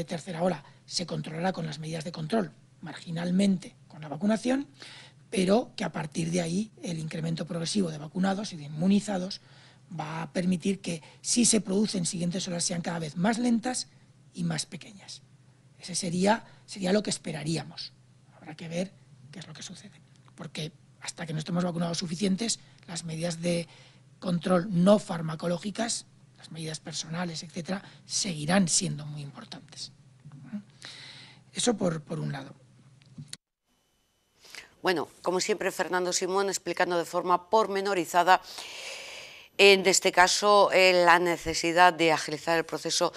tercera ola se controlará con las medidas de control, marginalmente con la vacunación, pero que a partir de ahí el incremento progresivo de vacunados y de inmunizados va a permitir que si se producen siguientes olas sean cada vez más lentas y más pequeñas. Ese sería lo que esperaríamos. Habrá que ver qué es lo que sucede, porque hasta que no estemos vacunados suficientes, las medidas de control no farmacológicas, las medidas personales, etcétera, seguirán siendo muy importantes. Eso por un lado. Bueno, como siempre, Fernando Simón explicando de forma pormenorizada, en este caso, la necesidad de agilizar el proceso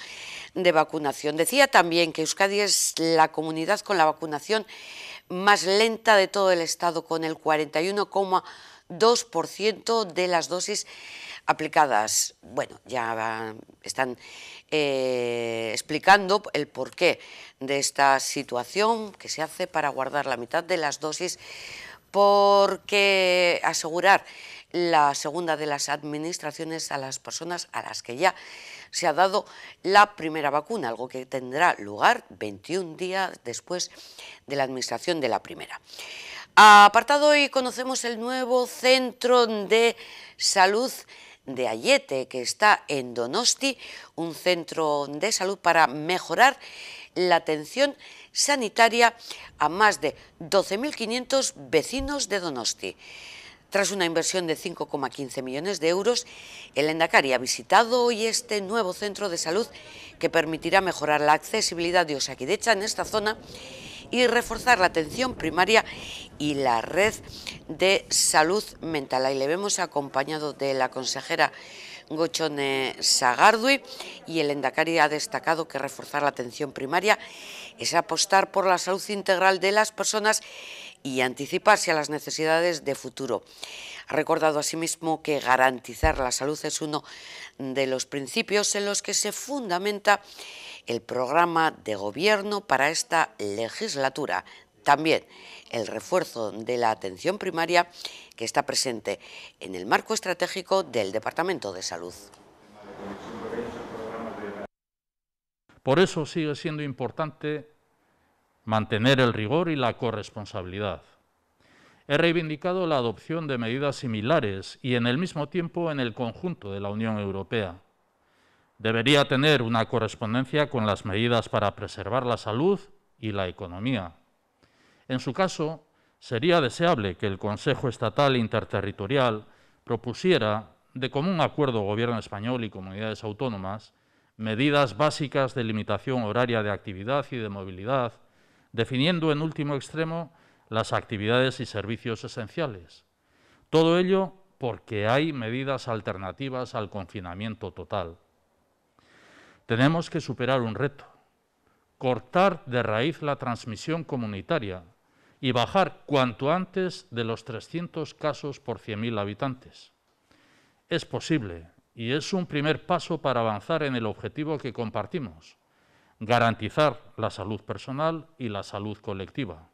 de vacunación. Decía también que Euskadi es la comunidad con la vacunación más lenta de todo el Estado, con el 41,2% de las dosis aplicadas. Bueno, ya están explicando el porqué de esta situación que se hace para guardar la mitad de las dosis, porque asegurar la segunda de las administraciones a las personas a las que ya se ha dado la primera vacuna, algo que tendrá lugar 21 días después de la administración de la primera. Apartado hoy conocemos el nuevo centro de salud de Aiete, que está en Donosti, un centro de salud para mejorar la atención sanitaria a más de 12.500 vecinos de Donosti. Tras una inversión de 5,15 millones de euros, el Lehendakari ha visitado hoy este nuevo centro de salud que permitirá mejorar la accesibilidad de Osakidetza en esta zona y reforzar la atención primaria y la red de salud mental. Ahí le vemos acompañado de la consejera Gochone Sagardui, y el Lehendakari ha destacado que reforzar la atención primaria es apostar por la salud integral de las personas y anticiparse a las necesidades de futuro. Ha recordado asimismo que garantizar la salud es uno de los principios en los que se fundamenta el programa de gobierno para esta legislatura. También el refuerzo de la atención primaria, que está presente en el marco estratégico del Departamento de Salud. Por eso sigue siendo importante mantener el rigor y la corresponsabilidad. He reivindicado la adopción de medidas similares y en el mismo tiempo en el conjunto de la Unión Europea. Debería tener una correspondencia con las medidas para preservar la salud y la economía. En su caso, sería deseable que el Consejo Estatal Interterritorial propusiera, de común acuerdo Gobierno español y comunidades autónomas, medidas básicas de limitación horaria de actividad y de movilidad, definiendo en último extremo las actividades y servicios esenciales. Todo ello porque hay medidas alternativas al confinamiento total. Tenemos que superar un reto, cortar de raíz la transmisión comunitaria y bajar cuanto antes de los 300 casos por 100.000 habitantes. Es posible y es un primer paso para avanzar en el objetivo que compartimos: garantizar la salud personal y la salud colectiva.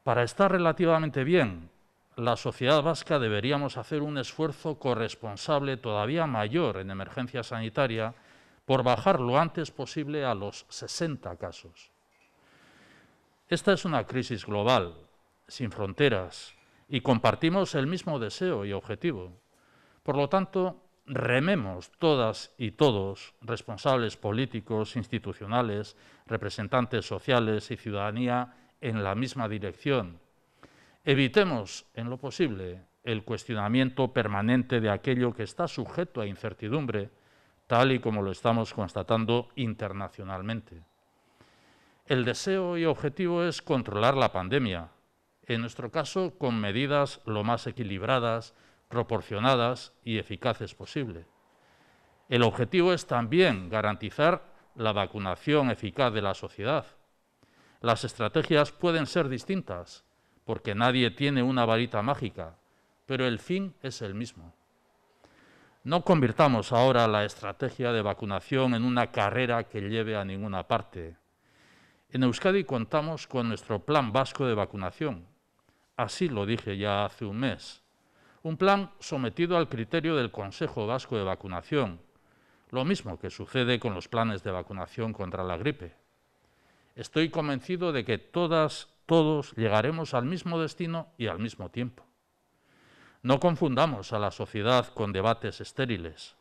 Para estar relativamente bien, la sociedad vasca deberíamos hacer un esfuerzo corresponsable todavía mayor en emergencia sanitaria por bajar lo antes posible a los 60 casos. Esta es una crisis global, sin fronteras, y compartimos el mismo deseo y objetivo. Por lo tanto, rememos todas y todos, responsables políticos, institucionales, representantes sociales y ciudadanía, en la misma dirección. Evitemos, en lo posible, el cuestionamiento permanente de aquello que está sujeto a incertidumbre, tal y como lo estamos constatando internacionalmente. El deseo y objetivo es controlar la pandemia, en nuestro caso con medidas lo más equilibradas, proporcionadas y eficaces posible. El objetivo es también garantizar la vacunación eficaz de la sociedad. Las estrategias pueden ser distintas, porque nadie tiene una varita mágica, pero el fin es el mismo. No convirtamos ahora la estrategia de vacunación en una carrera que lleve a ninguna parte. En Euskadi contamos con nuestro Plan Vasco de Vacunación. Así lo dije ya hace un mes. Un plan sometido al criterio del Consejo Vasco de Vacunación, lo mismo que sucede con los planes de vacunación contra la gripe. Estoy convencido de que todos llegaremos al mismo destino y al mismo tiempo. No confundamos a la sociedad con debates estériles.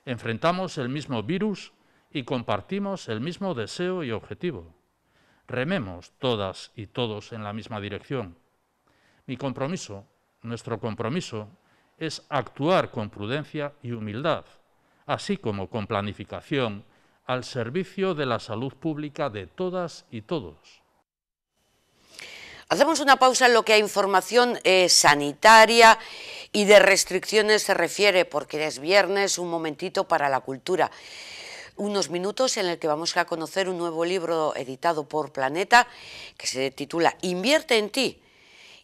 Enfrentamos el mismo virus y compartimos el mismo deseo y objetivo. Rememos todas y todos en la misma dirección. Mi compromiso, nuestro compromiso, es actuar con prudencia y humildad, así como con planificación, al servicio de la salud pública de todas y todos. Hacemos una pausa en lo que a información sanitaria y de restricciones se refiere, porque es viernes, un momentito para la cultura. Unos minutos en el que vamos a conocer un nuevo libro editado por Planeta, que se titula Invierte en ti,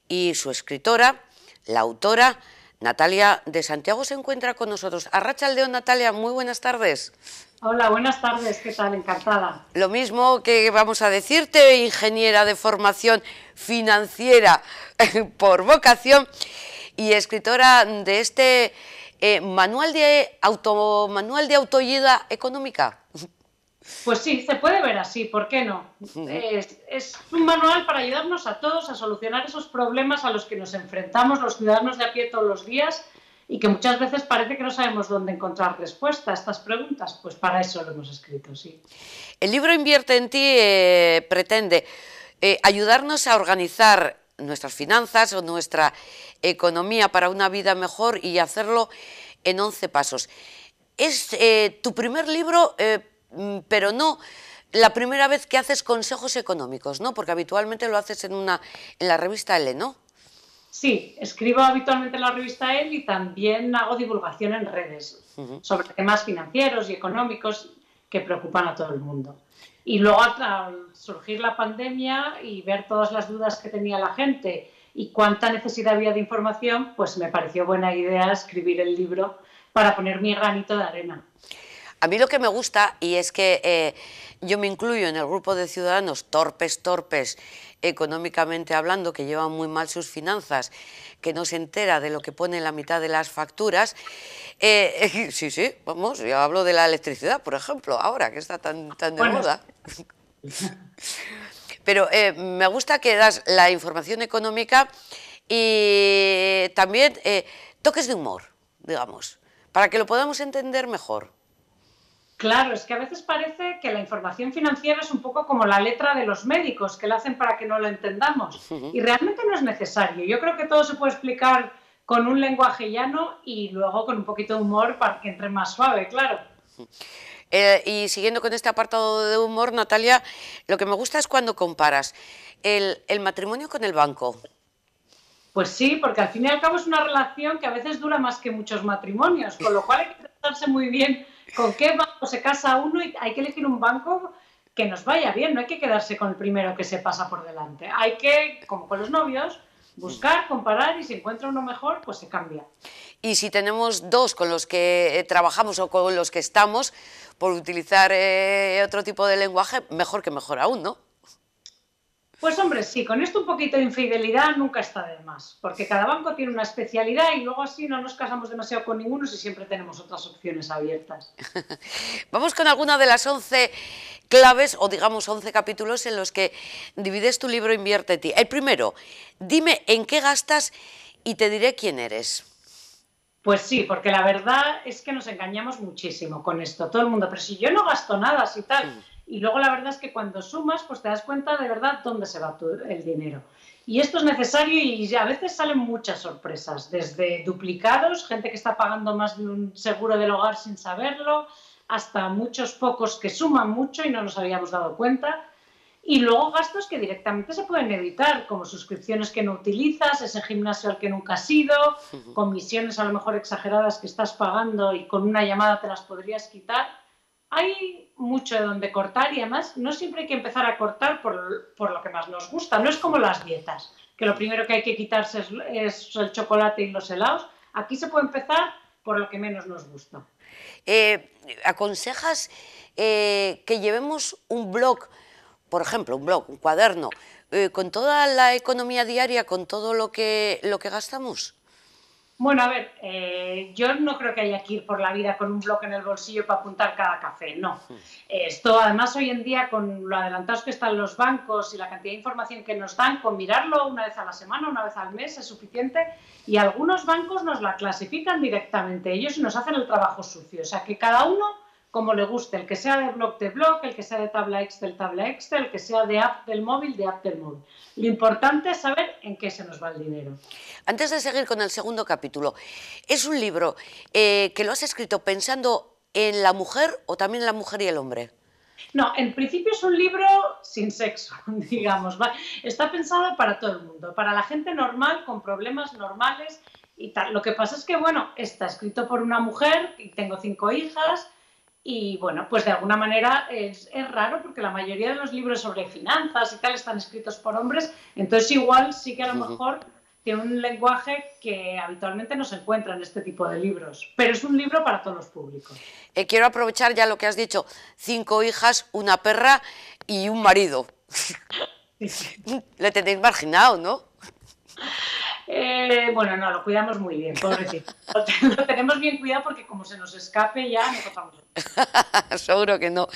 y su escritora, la autora Natalia de Santiago, se encuentra con nosotros. Arratsaldeon, Natalia, muy buenas tardes. Hola, buenas tardes, ¿qué tal? Encantada. Lo mismo que vamos a decirte, ingeniera de formación, financiera por vocación, y escritora de este manual de autoayuda económica. Pues sí, se puede ver así, ¿por qué no? Es un manual para ayudarnos a todos a solucionar esos problemas a los que nos enfrentamos los ciudadanos de a pie todos los días y que muchas veces parece que no sabemos dónde encontrar respuesta a estas preguntas. Pues para eso lo hemos escrito, sí. El libro Invierte en ti pretende ayudarnos a organizar nuestras finanzas o nuestra economía para una vida mejor y hacerlo en 11 pasos. Es tu primer libro, pero no la primera vez que haces consejos económicos, ¿no? Porque habitualmente lo haces en la revista Elle, ¿no? Sí, escribo habitualmente en la revista Elle y también hago divulgación en redes sobre temas financieros y económicos que preocupan a todo el mundo. Y luego al surgir la pandemia y ver todas las dudas que tenía la gente y cuánta necesidad había de información, pues me pareció buena idea escribir el libro para poner mi granito de arena. A mí lo que me gusta, y es que yo me incluyo en el grupo de ciudadanos torpes económicamente hablando, que llevan muy mal sus finanzas, que no se entera de lo que pone en la mitad de las facturas. Sí, vamos, yo hablo de la electricidad, por ejemplo, ahora que está tan de moda. Pero me gusta que das la información económica y también toques de humor, digamos, para que lo podamos entender mejor. Claro, es que a veces parece que la información financiera es un poco como la letra de los médicos, que la hacen para que no la entendamos. Y realmente no es necesario. Yo creo que todo se puede explicar con un lenguaje llano y luego con un poquito de humor para que entre más suave, claro. Y siguiendo con este apartado de humor, Natalia, lo que me gusta es cuando comparas el matrimonio con el banco. Pues sí, porque al fin y al cabo es una relación que a veces dura más que muchos matrimonios, con lo cual hay que pensarse muy bien con qué banco se casa uno y hay que elegir un banco que nos vaya bien, no hay que quedarse con el primero que se pasa por delante. Hay que, como con los novios, buscar, comparar y si encuentra uno mejor, pues se cambia. Y si tenemos dos con los que trabajamos o con los que estamos, por utilizar otro tipo de lenguaje, mejor que mejor aún, ¿no? Pues hombre, sí, con esto un poquito de infidelidad nunca está de más, porque cada banco tiene una especialidad y luego así no nos casamos demasiado con ninguno si siempre tenemos otras opciones abiertas. Vamos con alguna de las 11 claves o digamos 11 capítulos en los que divides tu libro Invierte en ti. El primero, dime en qué gastas y te diré quién eres. Pues sí, porque la verdad es que nos engañamos muchísimo con esto, todo el mundo, pero si yo no gasto nada, si tal... Y luego la verdad es que cuando sumas, pues te das cuenta de verdad dónde se va el dinero. Y esto es necesario y a veces salen muchas sorpresas, desde duplicados, gente que está pagando más de un seguro del hogar sin saberlo, hasta muchos pocos que suman mucho y no nos habíamos dado cuenta. Y luego gastos que directamente se pueden evitar, como suscripciones que no utilizas, ese gimnasio al que nunca has ido, comisiones a lo mejor exageradas que estás pagando y con una llamada te las podrías quitar. Hay mucho de donde cortar y además no siempre hay que empezar a cortar por lo que más nos gusta. No es como las dietas, que lo primero que hay que quitarse es el chocolate y los helados. Aquí se puede empezar por lo que menos nos gusta. ¿Aconsejas que llevemos un blog, por ejemplo, un cuaderno, con toda la economía diaria, con todo lo que gastamos? Bueno, a ver, yo no creo que haya que ir por la vida con un bloc en el bolsillo para apuntar cada café, no. Esto, además, hoy en día, con lo adelantados que están los bancos y la cantidad de información que nos dan, con mirarlo una vez a la semana, una vez al mes es suficiente y algunos bancos nos la clasifican directamente ellos y nos hacen el trabajo sucio. O sea, que cada uno, como le guste, el que sea de bloc, el que sea de tabla Excel, el que sea de app del móvil, de app del móvil. Lo importante es saber en qué se nos va el dinero. Antes de seguir con el segundo capítulo, ¿es un libro que lo has escrito pensando en la mujer o también en la mujer y el hombre? No, en principio es un libro sin sexo, digamos. Está pensado para todo el mundo, para la gente normal, con problemas normales y tal. Lo que pasa es que, bueno, está escrito por una mujer y tengo 5 hijas. Y bueno, pues de alguna manera es raro porque la mayoría de los libros sobre finanzas y tal están escritos por hombres, entonces igual sí que a lo mejor tiene un lenguaje que habitualmente no se encuentra en este tipo de libros, pero es un libro para todos los públicos. Quiero aprovechar ya lo que has dicho, 5 hijas, una perra y un marido. Le tenéis marginado, ¿no? Bueno, no, lo cuidamos muy bien, pobrecito. Lo tenemos bien cuidado porque como se nos escape ya no pasamos. Seguro que no.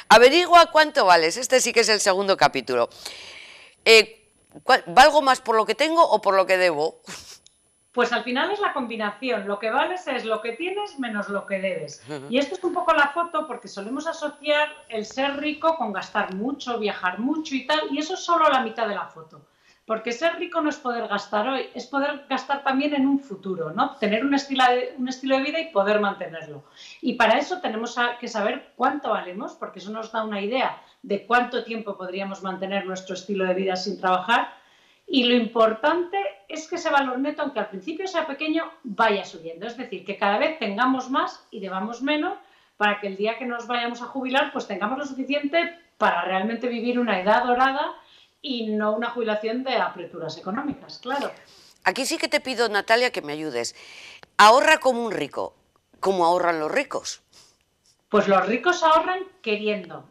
Averigua cuánto vales. Este sí que es el segundo capítulo. ¿Valgo más por lo que tengo o por lo que debo? Pues al final es la combinación. Lo que vales es lo que tienes menos lo que debes. Y esto es un poco la foto porque solemos asociar el ser rico con gastar mucho, viajar mucho y tal, y eso es solo la mitad de la foto. Porque ser rico no es poder gastar hoy, es poder gastar también en un futuro, ¿no? Tener un estilo de vida y poder mantenerlo. Y para eso tenemos que saber cuánto valemos, porque eso nos da una idea de cuánto tiempo podríamos mantener nuestro estilo de vida sin trabajar. Y lo importante es que ese valor neto, aunque al principio sea pequeño, vaya subiendo. Es decir, que cada vez tengamos más y debamos menos para que el día que nos vayamos a jubilar, pues tengamos lo suficiente para realmente vivir una edad dorada y no una jubilación de apreturas económicas, claro. Aquí sí que te pido, Natalia, que me ayudes. Ahorra como un rico. ¿Cómo ahorran los ricos? Pues los ricos ahorran queriendo.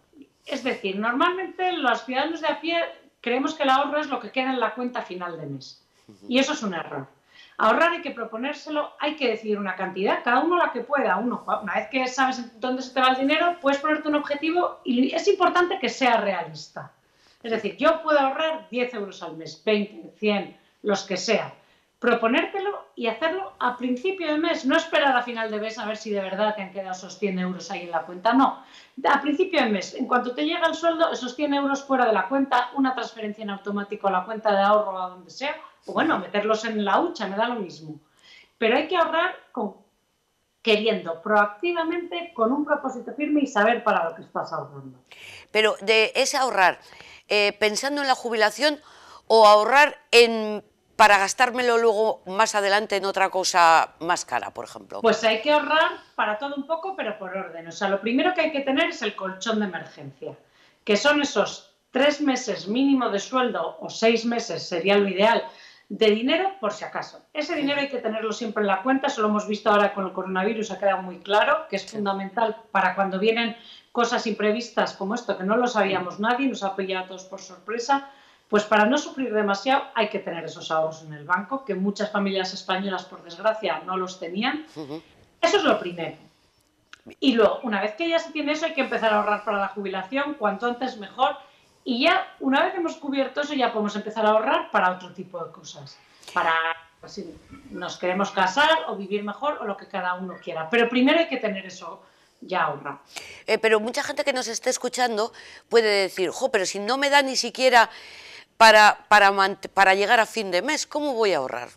Es decir, normalmente los ciudadanos de a pie creemos que el ahorro es lo que queda en la cuenta final de mes. Y eso es un error. Ahorrar hay que proponérselo, hay que decidir una cantidad, cada uno la que pueda. Una vez que sabes dónde se te va el dinero, puedes ponerte un objetivo y es importante que sea realista. Es decir, yo puedo ahorrar 10 euros al mes, 20, 100, los que sean. Proponértelo y hacerlo a principio de mes, no esperar a final de mes a ver si de verdad te han quedado esos 100 euros ahí en la cuenta, no. A principio de mes, en cuanto te llega el sueldo, esos 100 euros fuera de la cuenta, una transferencia en automático a la cuenta de ahorro o a donde sea, o bueno, meterlos en la hucha, me da lo mismo. Pero hay que ahorrar queriendo, proactivamente, con un propósito firme y saber para lo que estás ahorrando. Pero de ese ahorrar, pensando en la jubilación o ahorrar para gastármelo luego más adelante en otra cosa más cara, por ejemplo. Pues hay que ahorrar para todo un poco, pero por orden. O sea, lo primero que hay que tener es el colchón de emergencia, que son esos 3 meses mínimo de sueldo o 6 meses, sería lo ideal, de dinero por si acaso. Ese dinero hay que tenerlo siempre en la cuenta, eso lo hemos visto ahora con el coronavirus, ha quedado muy claro, que es fundamental para cuando vienen cosas imprevistas como esto, que no lo sabíamos nadie, nos ha pillado a todos por sorpresa. Pues para no sufrir demasiado hay que tener esos ahorros en el banco, que muchas familias españolas, por desgracia, no los tenían. Eso es lo primero. Y luego, una vez que ya se tiene eso, hay que empezar a ahorrar para la jubilación, cuanto antes mejor. Y ya, una vez hemos cubierto eso, ya podemos empezar a ahorrar para otro tipo de cosas. Para pues, si nos queremos casar o vivir mejor o lo que cada uno quiera. Pero primero hay que tener eso ya ahorrado. Pero mucha gente que nos esté escuchando puede decir, pero si no me da ni siquiera para llegar a fin de mes, ¿cómo voy a ahorrar?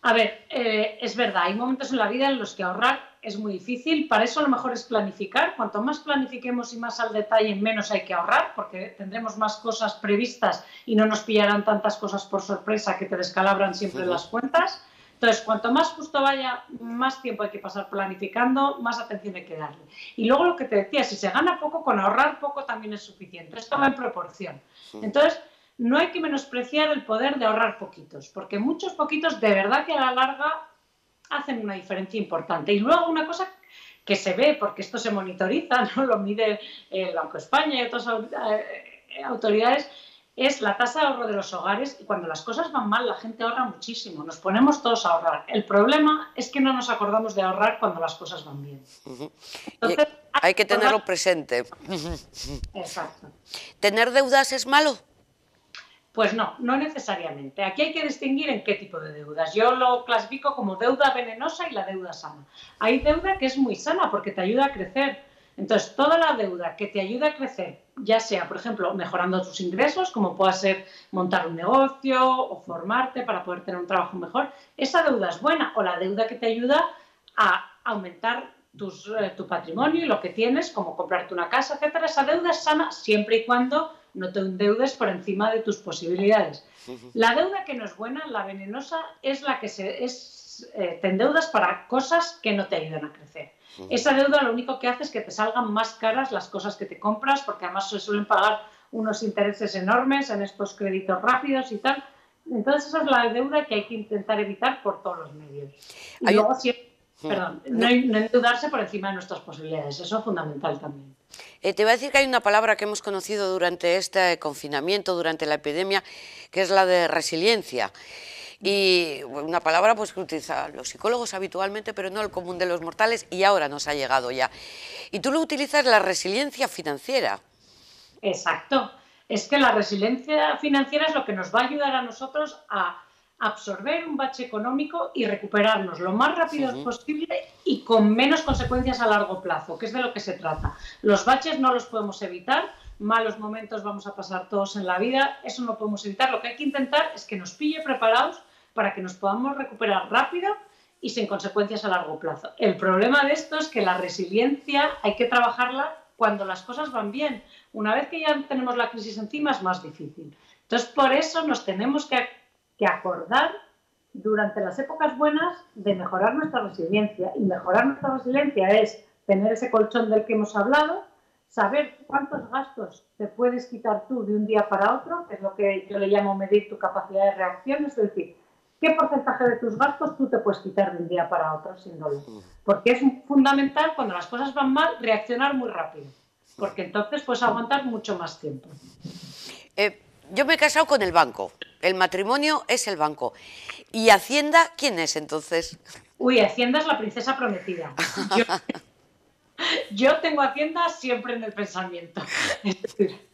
A ver, es verdad, hay momentos en la vida en los que ahorrar es muy difícil, para eso lo mejor es planificar, cuanto más planifiquemos y más al detalle, menos hay que ahorrar, porque tendremos más cosas previstas y no nos pillarán tantas cosas por sorpresa que te descalabran siempre las cuentas. Entonces, cuanto más justo vaya, más tiempo hay que pasar planificando, más atención hay que darle. Y luego lo que te decía, si se gana poco, con ahorrar poco también es suficiente, esto va en proporción. Entonces, no hay que menospreciar el poder de ahorrar poquitos, porque muchos poquitos de verdad que a la larga hacen una diferencia importante. Y luego una cosa que se ve, porque esto se monitoriza, ¿no? Lo mide el Banco de España y otras autoridades, es la tasa de ahorro de los hogares. Y cuando las cosas van mal, la gente ahorra muchísimo, nos ponemos todos a ahorrar. El problema es que no nos acordamos de ahorrar cuando las cosas van bien. Entonces, hay que tenerlo presente. Exacto. ¿Tener deudas es malo? Pues no, no necesariamente. Aquí hay que distinguir en qué tipo de deudas. Yo lo clasifico como deuda venenosa y la deuda sana. Hay deuda que es muy sana porque te ayuda a crecer. Entonces, toda la deuda que te ayuda a crecer, ya sea, por ejemplo, mejorando tus ingresos, como pueda ser montar un negocio o formarte para poder tener un trabajo mejor, esa deuda es buena. O la deuda que te ayuda a aumentar tu patrimonio y lo que tienes, como comprarte una casa, etcétera. Esa deuda es sana siempre y cuando no te endeudes por encima de tus posibilidades. La deuda que no es buena, la venenosa, es la que te endeudas para cosas que no te ayudan a crecer. Esa deuda lo único que hace es que te salgan más caras las cosas que te compras, porque además se suelen pagar unos intereses enormes en estos créditos rápidos y tal. Entonces esa es la deuda que hay que intentar evitar por todos los medios. Y luego siempre, no endeudarse por encima de nuestras posibilidades, eso es fundamental también. Te voy a decir que hay una palabra que hemos conocido durante este confinamiento, durante la epidemia, que es la de resiliencia. Y una palabra pues que utilizan los psicólogos habitualmente, pero no el común de los mortales, y ahora nos ha llegado ya. Y tú lo utilizas, la resiliencia financiera. Exacto. Es que la resiliencia financiera es lo que nos va a ayudar a nosotros a absorber un bache económico y recuperarnos lo más rápido posible y con menos consecuencias a largo plazo, que es de lo que se trata. Los baches no los podemos evitar, malos momentos vamos a pasar todos en la vida, eso no podemos evitar. Lo que hay que intentar es que nos pille preparados para que nos podamos recuperar rápido y sin consecuencias a largo plazo. El problema de esto es que la resiliencia hay que trabajarla cuando las cosas van bien. Una vez que ya tenemos la crisis encima es más difícil. Entonces, por eso nos tenemos que acordar durante las épocas buenas de mejorar nuestra resiliencia. Y mejorar nuestra resiliencia es tener ese colchón del que hemos hablado, saber cuántos gastos te puedes quitar tú de un día para otro, que es lo que yo le llamo medir tu capacidad de reacción, es decir, qué porcentaje de tus gastos tú te puedes quitar de un día para otro sin dolor. Porque es fundamental, cuando las cosas van mal, reaccionar muy rápido, porque entonces puedes aguantar mucho más tiempo. Yo me he casado con el banco, el matrimonio es el banco. ¿Y Hacienda quién es entonces? Uy, Hacienda es la princesa prometida. Yo tengo Hacienda siempre en el pensamiento. Es decir,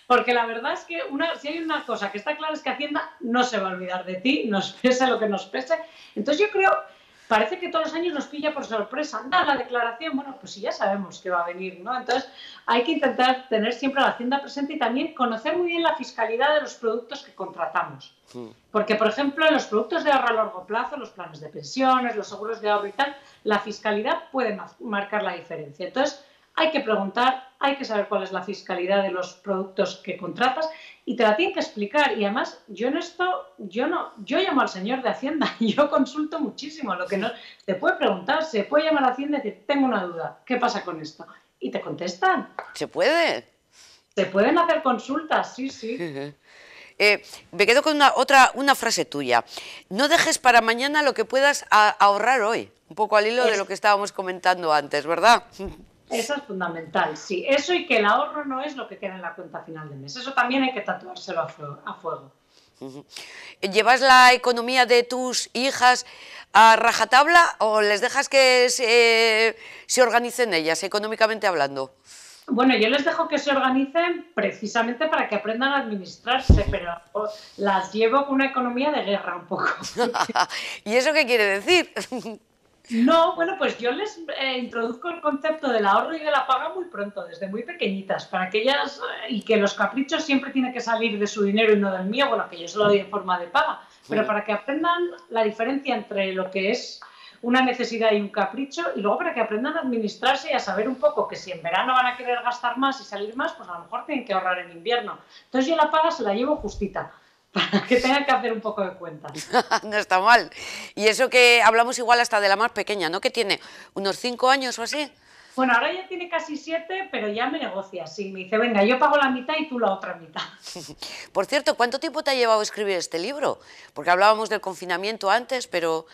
porque la verdad es que si hay una cosa que está clara es que Hacienda no se va a olvidar de ti, nos pese lo que nos pese. Entonces yo creo, parece que todos los años nos pilla por sorpresa. Anda, la declaración, bueno, pues sí, ya sabemos que va a venir, ¿no? Entonces hay que intentar tener siempre la Hacienda presente y también conocer muy bien la fiscalidad de los productos que contratamos. Porque, por ejemplo, en los productos de ahorro a largo plazo, los planes de pensiones, los seguros de ahorro y tal, la fiscalidad puede marcar la diferencia. Entonces hay que preguntar, hay que saber cuál es la fiscalidad de los productos que contratas y te la tienen que explicar. Y además, yo en esto, yo llamo al señor de Hacienda, yo consulto muchísimo. Lo que no te puede preguntar, se puede llamar a Hacienda y decir, tengo una duda, ¿qué pasa con esto? Y te contestan. ¿Se puede? Se pueden hacer consultas, sí, sí. Me quedo con una frase tuya. No dejes para mañana lo que puedas ahorrar hoy. Un poco al hilo de lo que estábamos comentando antes, ¿verdad? Eso es fundamental, sí. Eso y que el ahorro no es lo que queda en la cuenta final de mes. Eso también hay que tatuárselo a fuego. ¿Llevas la economía de tus hijas a rajatabla o les dejas que se organicen ellas, económicamente hablando? Bueno, yo les dejo que se organicen precisamente para que aprendan a administrarse, pero las llevo con una economía de guerra un poco. ¿Y eso qué quiere decir? No, bueno, pues yo les introduzco el concepto del ahorro y de la paga muy pronto, desde muy pequeñitas, para que ellas, y que los caprichos siempre tienen que salir de su dinero y no del mío, bueno, que yo se lo doy en forma de paga, pero para que aprendan la diferencia entre lo que es una necesidad y un capricho, y luego para que aprendan a administrarse y a saber un poco que si en verano van a querer gastar más y salir más, pues a lo mejor tienen que ahorrar en invierno. Entonces yo la paga se la llevo justita, para que tengan que hacer un poco de cuentas. No está mal. Y eso que hablamos igual hasta de la más pequeña, ¿no? Que tiene unos 5 años o así. Bueno, ahora ya tiene casi 7, pero ya me negocia, sí. Me dice, venga, yo pago la mitad y tú la otra mitad. Por cierto, ¿cuánto tiempo te ha llevado escribir este libro? Porque hablábamos del confinamiento antes, pero...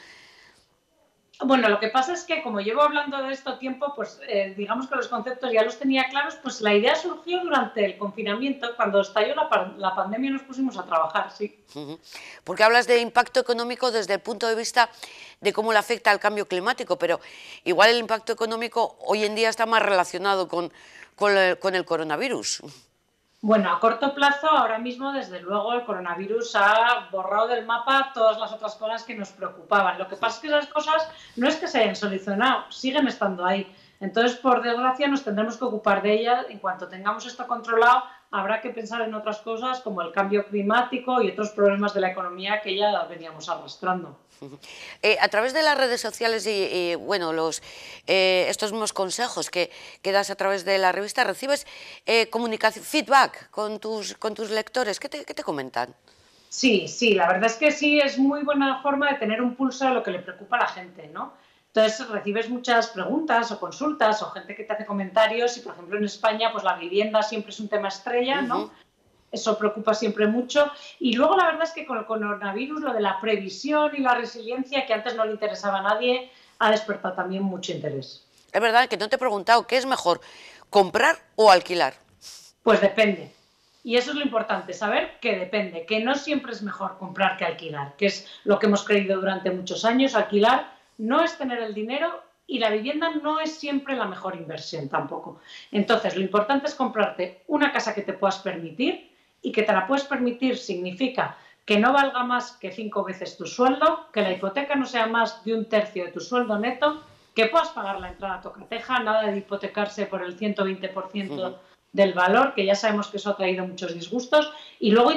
Bueno, lo que pasa es que como llevo hablando de esto tiempo, pues digamos que los conceptos ya los tenía claros, pues la idea surgió durante el confinamiento, cuando estalló la pandemia y nos pusimos a trabajar, sí. Porque hablas de impacto económico desde el punto de vista de cómo le afecta al cambio climático, pero igual el impacto económico hoy en día está más relacionado con el coronavirus. Bueno, a corto plazo, ahora mismo, desde luego, el coronavirus ha borrado del mapa todas las otras cosas que nos preocupaban. Lo que pasa es que esas cosas no es que se hayan solucionado, siguen estando ahí. Entonces, por desgracia, nos tendremos que ocupar de ellas. En cuanto tengamos esto controlado, habrá que pensar en otras cosas como el cambio climático y otros problemas de la economía que ya veníamos arrastrando. A través de las redes sociales y bueno, estos mismos consejos que das a través de la revista, ¿recibes comunicación, feedback con tus lectores? ¿Qué te comentan? Sí, la verdad es que sí, es muy buena forma de tener un pulso de lo que le preocupa a la gente, ¿no? Entonces recibes muchas preguntas o consultas o gente que te hace comentarios y, por ejemplo, en España pues la vivienda siempre es un tema estrella, ¿no? Eso preocupa siempre mucho. Y luego la verdad es que con el coronavirus lo de la previsión y la resiliencia, que antes no le interesaba a nadie, ha despertado también mucho interés. Es verdad que no te he preguntado, ¿qué es mejor, comprar o alquilar? Pues depende. Y eso es lo importante, saber que depende, que no siempre es mejor comprar que alquilar, que es lo que hemos creído durante muchos años. Alquilar no es tener el dinero y la vivienda no es siempre la mejor inversión tampoco. Entonces, lo importante es comprarte una casa que te puedas permitir, y que te la puedes permitir significa que no valga más que 5 veces tu sueldo, que la hipoteca no sea más de 1/3 de tu sueldo neto, que puedas pagar la entrada a tocateja, nada de hipotecarse por el 120% del valor, que ya sabemos que eso ha traído muchos disgustos, y luego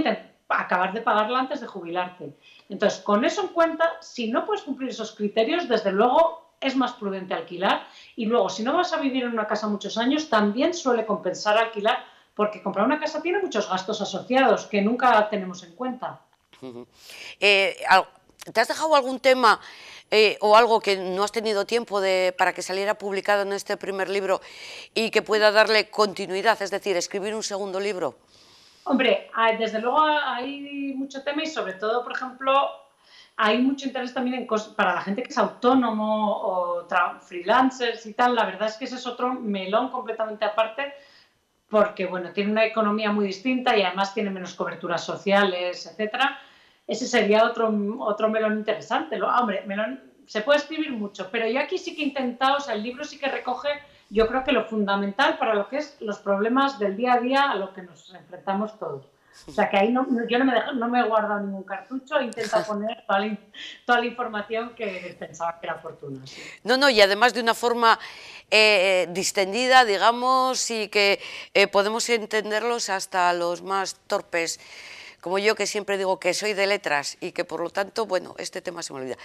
acabar de pagarla antes de jubilarte. Entonces, con eso en cuenta, si no puedes cumplir esos criterios, desde luego es más prudente alquilar. Y luego, si no vas a vivir en una casa muchos años, también suele compensar alquilar, porque comprar una casa tiene muchos gastos asociados que nunca tenemos en cuenta. ¿Te has dejado algún tema o algo que no has tenido tiempo para que saliera publicado en este primer libro y que pueda darle continuidad, es decir, escribir un segundo libro? Hombre, desde luego hay mucho tema y sobre todo, por ejemplo, hay mucho interés también para la gente que es autónomo o freelancers y tal. La verdad es que ese es otro melón completamente aparte, porque bueno, tiene una economía muy distinta y además tiene menos coberturas sociales, etcétera. Ese sería otro melón interesante. Hombre, se puede escribir mucho, pero yo aquí sí que he intentado, o sea, el libro sí que recoge, yo creo que lo fundamental para lo que es los problemas del día a día a los que nos enfrentamos todos. O sea, que ahí yo no me he guardado ningún cartucho, he intentado poner toda la información que pensaba que era oportuna. ¿Sí? No, y además de una forma distendida, digamos, y que podemos entenderlos hasta los más torpes, como yo, que siempre digo que soy de letras y que por lo tanto, bueno, este tema se me olvida.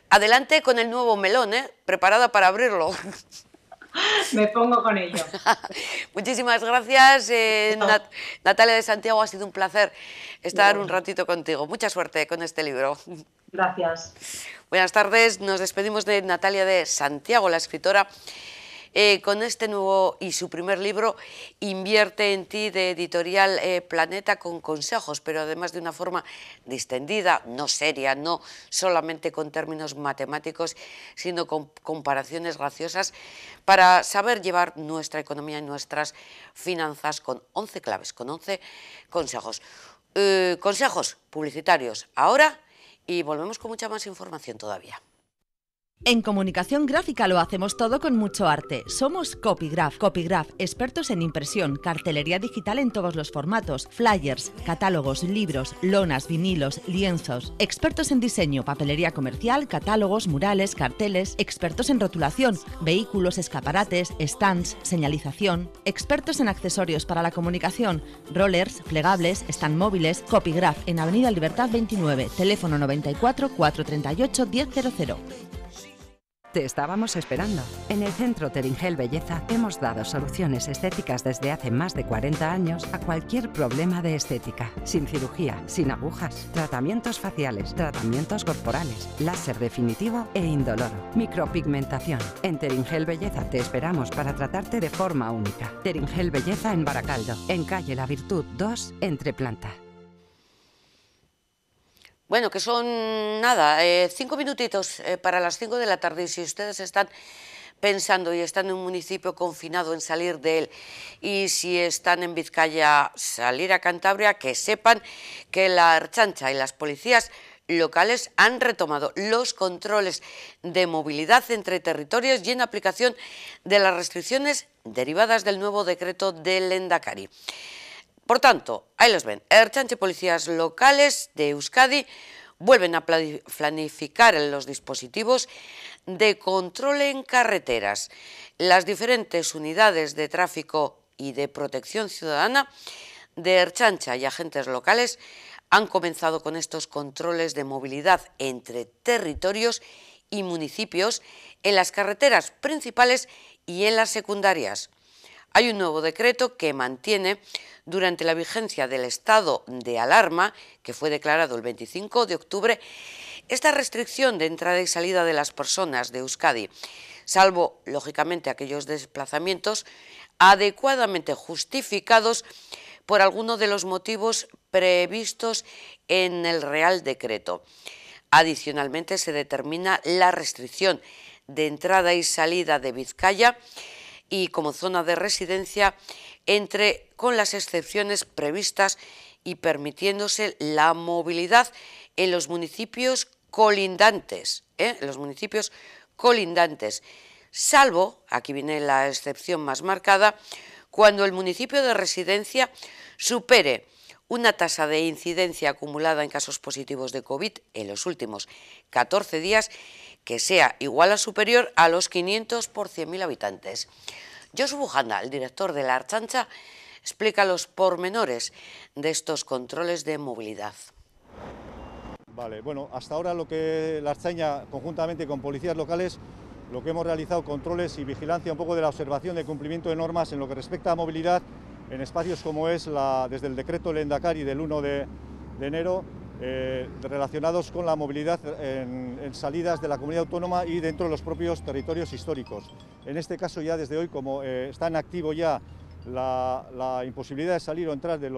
Adelante con el nuevo melón, preparada para abrirlo. Me pongo con ello. Muchísimas gracias, Natalia de Santiago, ha sido un placer estar un ratito contigo. Mucha suerte con este libro. Gracias. Buenas tardes, nos despedimos de Natalia de Santiago, la escritora, con este nuevo y su primer libro, Invierte en ti, de editorial Planeta, con consejos, pero además de una forma distendida, no seria, no solamente con términos matemáticos, sino con comparaciones graciosas para saber llevar nuestra economía y nuestras finanzas con 11 claves, con 11 consejos. Consejos publicitarios ahora y volvemos con mucha más información todavía. En comunicación gráfica lo hacemos todo con mucho arte. Somos Copygraph. Copygraph, expertos en impresión, cartelería digital en todos los formatos, flyers, catálogos, libros, lonas, vinilos, lienzos. Expertos en diseño, papelería comercial, catálogos, murales, carteles. Expertos en rotulación, vehículos, escaparates, stands, señalización. Expertos en accesorios para la comunicación, rollers, plegables, stand móviles. Copygraph en Avenida Libertad 29, teléfono 94 438 1000. Te estábamos esperando. En el Centro Teringel Belleza hemos dado soluciones estéticas desde hace más de 40 años a cualquier problema de estética. Sin cirugía, sin agujas, tratamientos faciales, tratamientos corporales, láser definitivo e indoloro, micropigmentación. En Teringel Belleza te esperamos para tratarte de forma única. Teringel Belleza en Baracaldo, en calle La Virtud 2, entre planta. Bueno, que son nada, 5 minutitos para las 5 de la tarde y si ustedes están pensando y están en un municipio confinado en salir de él y si están en Vizcaya salir a Cantabria, que sepan que la Ertzaintza y las policías locales han retomado los controles de movilidad entre territorios y en aplicación de las restricciones derivadas del nuevo decreto del Lehendakari. Por tanto, ahí los ven, Ertzaintza y policías locales de Euskadi vuelven a planificar los dispositivos de control en carreteras. Las diferentes unidades de tráfico y de protección ciudadana de Ertzaintza y agentes locales han comenzado con estos controles de movilidad entre territorios y municipios en las carreteras principales y en las secundarias. Hay un nuevo decreto que mantiene, durante la vigencia del estado de alarma, que fue declarado el 25 de octubre, esta restricción de entrada y salida de las personas de Euskadi, salvo, lógicamente, aquellos desplazamientos adecuadamente justificados por alguno de los motivos previstos en el Real Decreto. Adicionalmente, se determina la restricción de entrada y salida de Vizcaya y como zona de residencia entre con las excepciones previstas y permitiéndose la movilidad en los municipios colindantes, salvo, aquí viene la excepción más marcada, cuando el municipio de residencia supere una tasa de incidencia acumulada en casos positivos de COVID en los últimos 14 días que sea igual o superior a los 500 por 100.000 habitantes. Josu Bujanda, el director de la Ertzaintza, explica los pormenores de estos controles de movilidad. Vale, bueno, hasta ahora lo que la Ertzaintza, conjuntamente con policías locales, lo que hemos realizado controles y vigilancia un poco de la observación de cumplimiento de normas en lo que respecta a movilidad en espacios como es desde el decreto Lehendakari del 1 de enero, relacionados con la movilidad en salidas de la comunidad autónoma y dentro de los propios territorios históricos. En este caso ya desde hoy, como está en activo ya la imposibilidad de salir o entrar de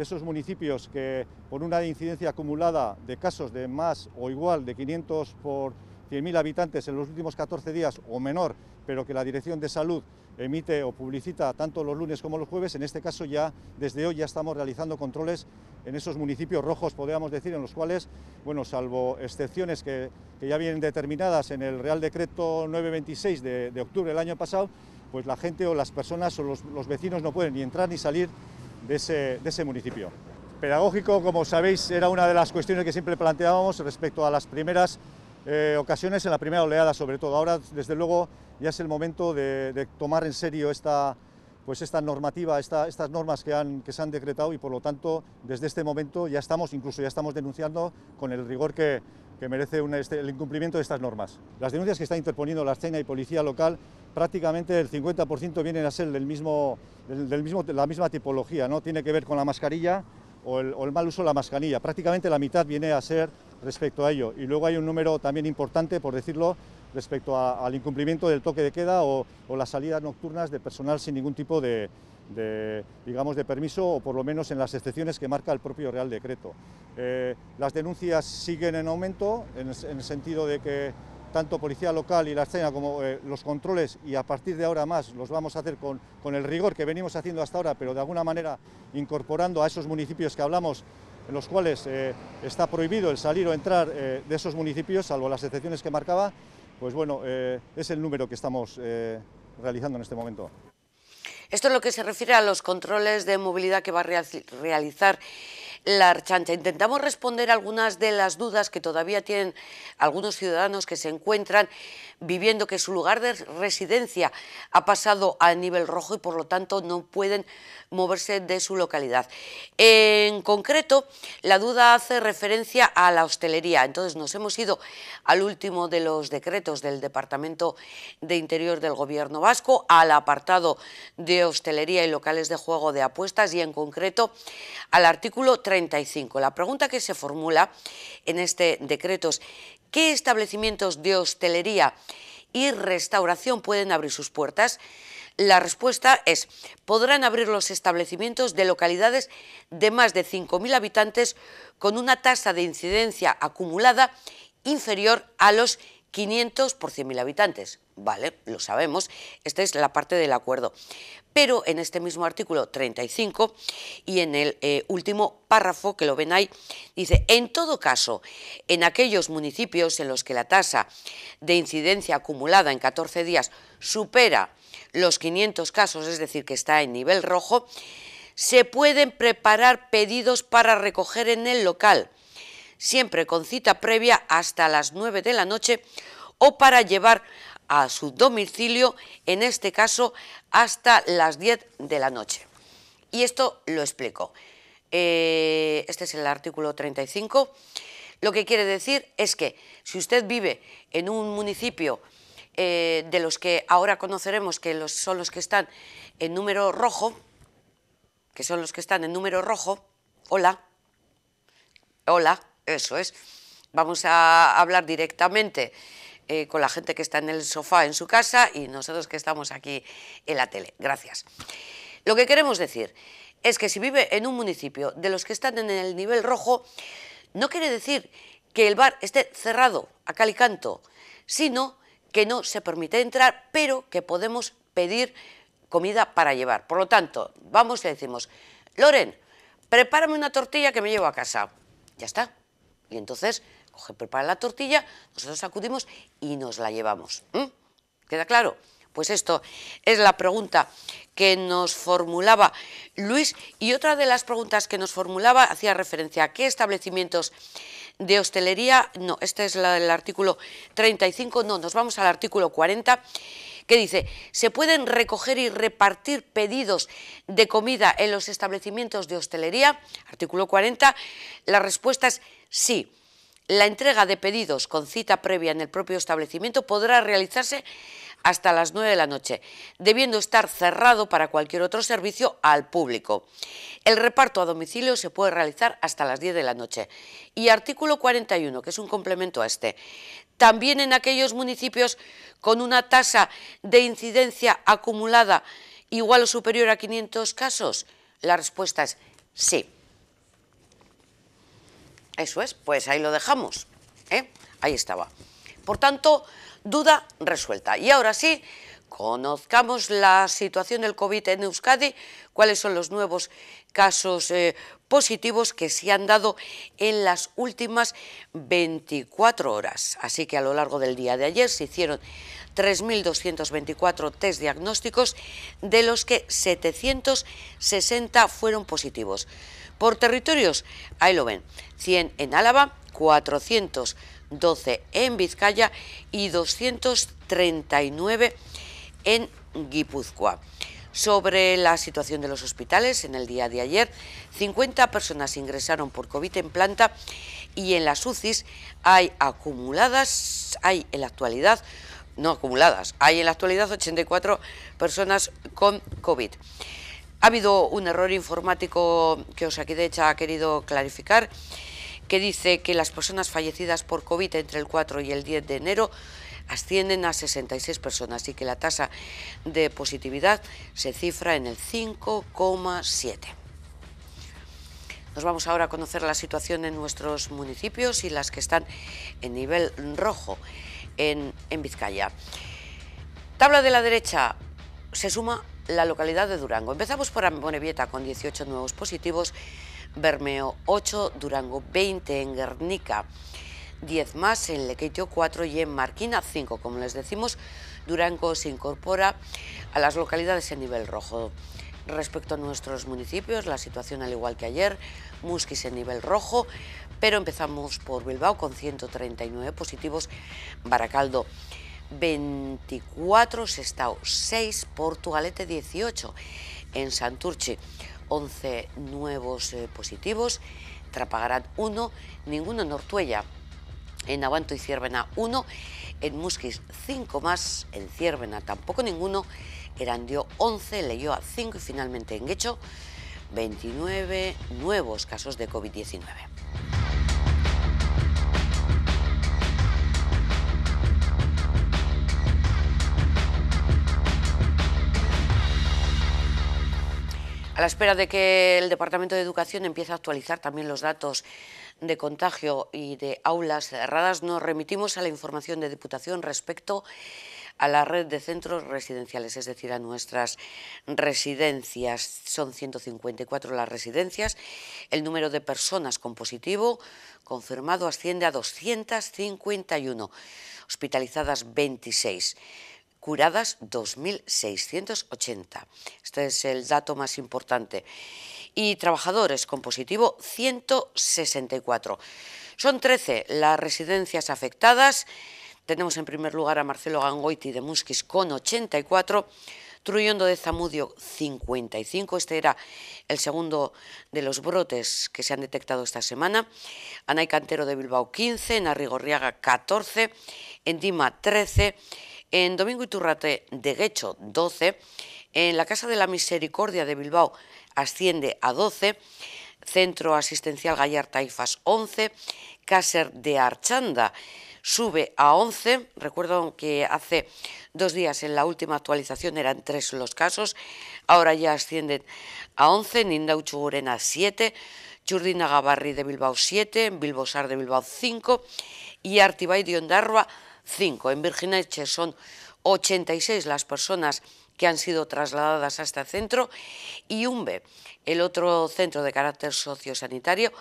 esos municipios que por una incidencia acumulada de casos de más o igual de 500 por 100.000 habitantes en los últimos 14 días o menor, pero que la Dirección de Salud emite o publicita tanto los lunes como los jueves, en este caso ya desde hoy ya estamos realizando controles en esos municipios rojos, podríamos decir, en los cuales, bueno, salvo excepciones que ya vienen determinadas en el Real Decreto 926 de octubre del año pasado, pues la gente o las personas o los vecinos no pueden ni entrar ni salir de ese municipio. Pedagógico, como sabéis, era una de las cuestiones que siempre planteábamos respecto a las primeras ocasiones, en la primera oleada sobre todo. Ahora, desde luego, ya es el momento de tomar en serio esta normativa, estas normas que se han decretado y por lo tanto desde este momento ya estamos denunciando con el rigor que merece el incumplimiento de estas normas. Las denuncias que está interponiendo la Ertzaintza y Policía Local, prácticamente el 50% vienen a ser la misma tipología, ¿no? Tiene que ver con la mascarilla o el mal uso de la mascarilla, prácticamente la mitad viene a ser respecto a ello. Y luego hay un número también importante, por decirlo, respecto al incumplimiento del toque de queda o las salidas nocturnas de personal sin ningún tipo de permiso, o por lo menos en las excepciones que marca el propio Real Decreto. Las denuncias siguen en aumento, en el sentido de que tanto Policía Local y la Ertzaintza como los controles, y a partir de ahora más, los vamos a hacer con el rigor que venimos haciendo hasta ahora, pero de alguna manera incorporando a esos municipios que hablamos, en los cuales está prohibido el salir o entrar de esos municipios, salvo las excepciones que marcaba. Pues bueno, es el número que estamos realizando en este momento. Esto es lo que se refiere a los controles de movilidad que va a realizar la Ertzaintza. Intentamos responder algunas de las dudas que todavía tienen algunos ciudadanos que se encuentran viviendo que su lugar de residencia ha pasado a nivel rojo y por lo tanto no pueden moverse de su localidad. En concreto, la duda hace referencia a la hostelería. Entonces nos hemos ido al último de los decretos del Departamento de Interior del Gobierno vasco, al apartado de hostelería y locales de juego de apuestas y en concreto al artículo 35. La pregunta que se formula en este decreto es: ¿qué establecimientos de hostelería y restauración pueden abrir sus puertas? La respuesta es: podrán abrir los establecimientos de localidades de más de 5.000 habitantes con una tasa de incidencia acumulada inferior a los 500 por 100.000 habitantes. Vale, lo sabemos, esta es la parte del acuerdo. Pero en este mismo artículo 35 y en el último párrafo, que lo ven ahí, dice: en todo caso, en aquellos municipios en los que la tasa de incidencia acumulada en 14 días supera los 500 casos, es decir, que está en nivel rojo, se pueden preparar pedidos para recoger en el local, siempre con cita previa hasta las 9 de la noche o para llevar a su domicilio, en este caso, hasta las 10 de la noche. Y esto lo explico. Este es el artículo 35. Lo que quiere decir es que si usted vive en un municipio de los que ahora conoceremos que son los que están en número rojo, hola, eso es, vamos a hablar directamente con la gente que está en el sofá en su casa y nosotros que estamos aquí en la tele. Gracias. Lo que queremos decir es que si vive en un municipio de los que están en el nivel rojo, no quiere decir que el bar esté cerrado a cal y canto, sino que no se permite entrar, pero que podemos pedir comida para llevar. Por lo tanto, vamos y le decimos, Loren, prepárame una tortilla que me llevo a casa. Ya está. Y entonces, prepara la tortilla, nosotros acudimos y nos la llevamos. ¿Queda claro? Pues esto es la pregunta que nos formulaba Luis, y otra de las preguntas que nos formulaba hacía referencia a qué establecimientos de hostelería, no, este es el artículo 35, no, nos vamos al artículo 40, que dice, ¿se pueden recoger y repartir pedidos de comida en los establecimientos de hostelería? Artículo 40, la respuesta es sí. La entrega de pedidos con cita previa en el propio establecimiento podrá realizarse hasta las 9 de la noche, debiendo estar cerrado para cualquier otro servicio al público. El reparto a domicilio se puede realizar hasta las 10 de la noche. Y artículo 41, que es un complemento a este, también en aquellos municipios con una tasa de incidencia acumulada igual o superior a 500 casos, la respuesta es sí. Eso es, pues ahí lo dejamos, ahí estaba. Por tanto, duda resuelta. Y ahora sí, conozcamos la situación del COVID en Euskadi, cuáles son los nuevos casos positivos que se han dado en las últimas 24 horas. Así que a lo largo del día de ayer se hicieron 3.224 test diagnósticos, de los que 760 fueron positivos. Por territorios, ahí lo ven, 100 en Álava, 412 en Vizcaya y 239 en Guipúzcoa. Sobre la situación de los hospitales, en el día de ayer, 50 personas ingresaron por COVID en planta, y en las UCIs hay acumuladas, hay en la actualidad, no acumuladas, hay en la actualidad 84 personas con COVID. Ha habido un error informático que Osakidetza ha querido clarificar, que dice que las personas fallecidas por COVID entre el 4 y el 10 de enero ascienden a 66 personas y que la tasa de positividad se cifra en el 5,7. Nos vamos ahora a conocer la situación en nuestros municipios y las que están en nivel rojo en Vizcaya. Tabla de la derecha, se suma la localidad de Durango. Empezamos por Amorebieta con 18 nuevos positivos, Bermeo 8, Durango 20, en Guernica 10 más, en Lekeitio 4 y en Marquina 5. Como les decimos, Durango se incorpora a las localidades en nivel rojo. Respecto a nuestros municipios, la situación al igual que ayer, Muskiz en nivel rojo, pero empezamos por Bilbao con 139 positivos, Baracaldo 24, Sestao 6, Portugalete 18, en Santurchi 11 nuevos positivos, Trapagarán 1, ninguno en Ortuella, en Abanto y Ciervena 1, en Muskiz 5 más, en Ciervena tampoco ninguno, Erandio 11, Leioa 5 y finalmente en Guecho 29 nuevos casos de COVID-19. A la espera de que el Departamento de Educación empiece a actualizar también los datos de contagio y de aulas cerradas, nos remitimos a la información de Diputación respecto a la red de centros residenciales, es decir, a nuestras residencias. Son 154 las residencias. El número de personas con positivo confirmado asciende a 251, hospitalizadas 26. Curadas 2.680. Este es el dato más importante. Y trabajadores con positivo 164. Son 13 las residencias afectadas. Tenemos en primer lugar a Marcelo Gangoiti de Muskiz con 84, Trullondo de Zamudio 55, este era el segundo de los brotes que se han detectado esta semana, Anay Cantero de Bilbao 15, en Arrigorriaga 14, en Dima 13, en Domingo Iturrate de Guecho 12, en la Casa de la Misericordia de Bilbao asciende a 12, Centro Asistencial Gallarta Ifas 11, Cáser de Archanda sube a 11, recuerdo que hace 2 días en la última actualización eran 3 los casos, ahora ya ascienden a 11, Nindauchu Gorena 7, Txurdina Gabarri de Bilbao 7, Bilbosar de Bilbao 5 y Artibay de Ondarroa 5. En Virgineche son 86 las personas que han sido trasladadas a este centro, y UMBE, el otro centro de carácter sociosanitario,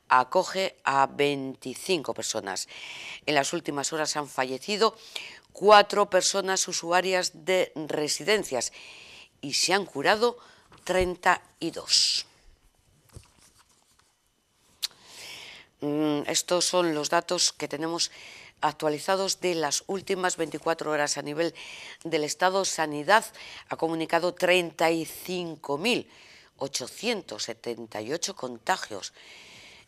acoge a 25 personas. En las últimas horas han fallecido 4 personas usuarias de residencias y se han curado 32. Estos son los datos que tenemos actualizados de las últimas 24 horas a nivel del Estado. Sanidad ha comunicado 35.878 contagios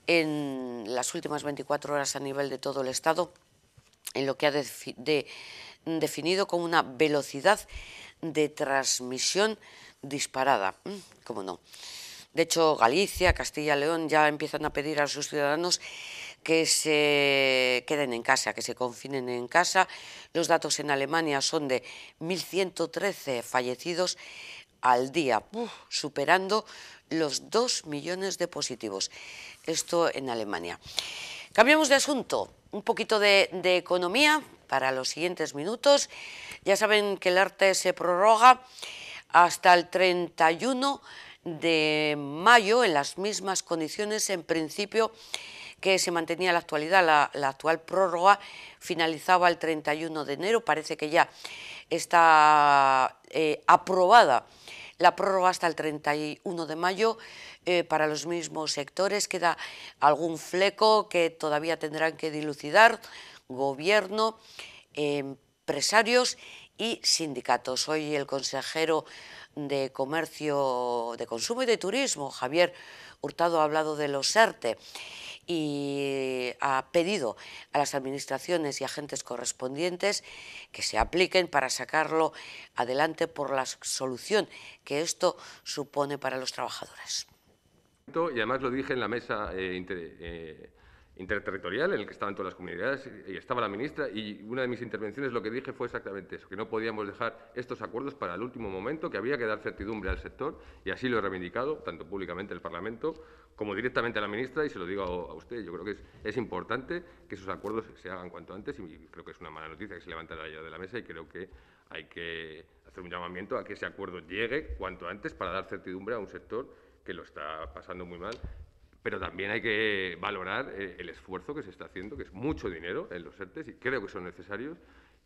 en las últimas 24 horas a nivel de todo el Estado, en lo que ha definido como una velocidad de transmisión disparada. ¿Cómo no? De hecho, Galicia, Castilla y León ya empiezan a pedir a sus ciudadanos que se queden en casa, que se confinen en casa. Los datos en Alemania son de 1.113 fallecidos al día, superando los 2 millones de positivos. Esto en Alemania. Cambiamos de asunto, un poquito de economía para los siguientes minutos. Ya saben que el ERTE se prorroga hasta el 31 de mayo en las mismas condiciones, en principio, que se mantenía la actualidad. La actual prórroga finalizaba el 31 de enero, parece que ya está aprobada la prórroga hasta el 31 de mayo para los mismos sectores. Queda algún fleco que todavía tendrán que dilucidar gobierno, empresarios y sindicatos. Hoy el consejero de Comercio, de Consumo y de Turismo, Javier Hurtado, ha hablado de los ERTE y ha pedido a las administraciones y agentes correspondientes que se apliquen para sacarlo adelante por la solución que esto supone para los trabajadores. Y además lo dije en la mesa interterritorial en el que estaban todas las comunidades y estaba la ministra, y una de mis intervenciones lo que dije fue exactamente eso, que no podíamos dejar estos acuerdos para el último momento, que había que dar certidumbre al sector, y así lo he reivindicado, tanto públicamente en el Parlamento como directamente a la ministra, y se lo digo a usted. Yo creo que es importante que esos acuerdos se hagan cuanto antes, y creo que es una mala noticia que se levante la de la mesa, y creo que hay que hacer un llamamiento a que ese acuerdo llegue cuanto antes para dar certidumbre a un sector que lo está pasando muy mal. Pero también hay que valorar el esfuerzo que se está haciendo, que es mucho dinero en los ERTE, y creo que son necesarios,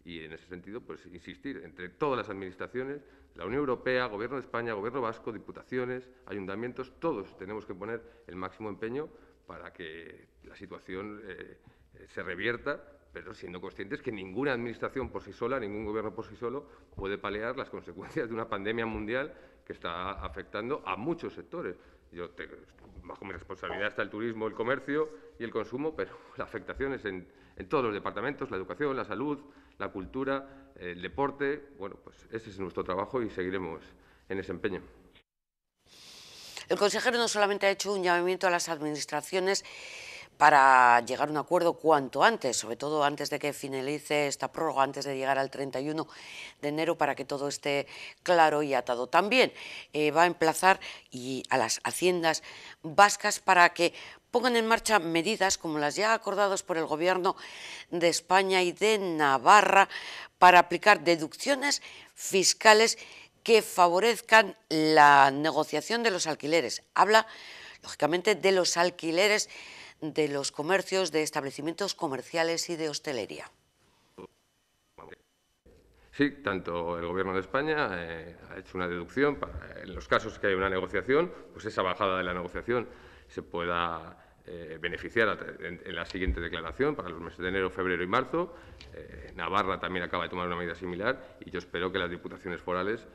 y en ese sentido, pues insistir entre todas las administraciones, la Unión Europea, Gobierno de España, Gobierno vasco, diputaciones, ayuntamientos, todos tenemos que poner el máximo empeño para que la situación se revierta, pero siendo conscientes que ninguna administración por sí sola, ningún gobierno por sí solo, puede paliar las consecuencias de una pandemia mundial que está afectando a muchos sectores. Bajo mi responsabilidad está el turismo, el comercio y el consumo, pero la afectación es en todos los departamentos: la educación, la salud, la cultura, el deporte. Bueno, pues ese es nuestro trabajo y seguiremos en ese empeño. El consejero no solamente ha hecho un llamamiento a las administraciones para llegar a un acuerdo cuanto antes, sobre todo antes de que finalice esta prórroga, antes de llegar al 31 de enero, para que todo esté claro y atado. También va a emplazar a las haciendas vascas para que pongan en marcha medidas como las ya acordadas por el Gobierno de España y de Navarra para aplicar deducciones fiscales que favorezcan la negociación de los alquileres. Habla, lógicamente, de los alquileres de los comercios, de establecimientos comerciales y de hostelería. Sí, tanto el Gobierno de España ha hecho una deducción para, en los casos que hay una negociación, pues esa bajada de la negociación se pueda beneficiar en la siguiente declaración para los meses de enero, febrero y marzo. Navarra también acaba de tomar una medida similar, y yo espero que las diputaciones forales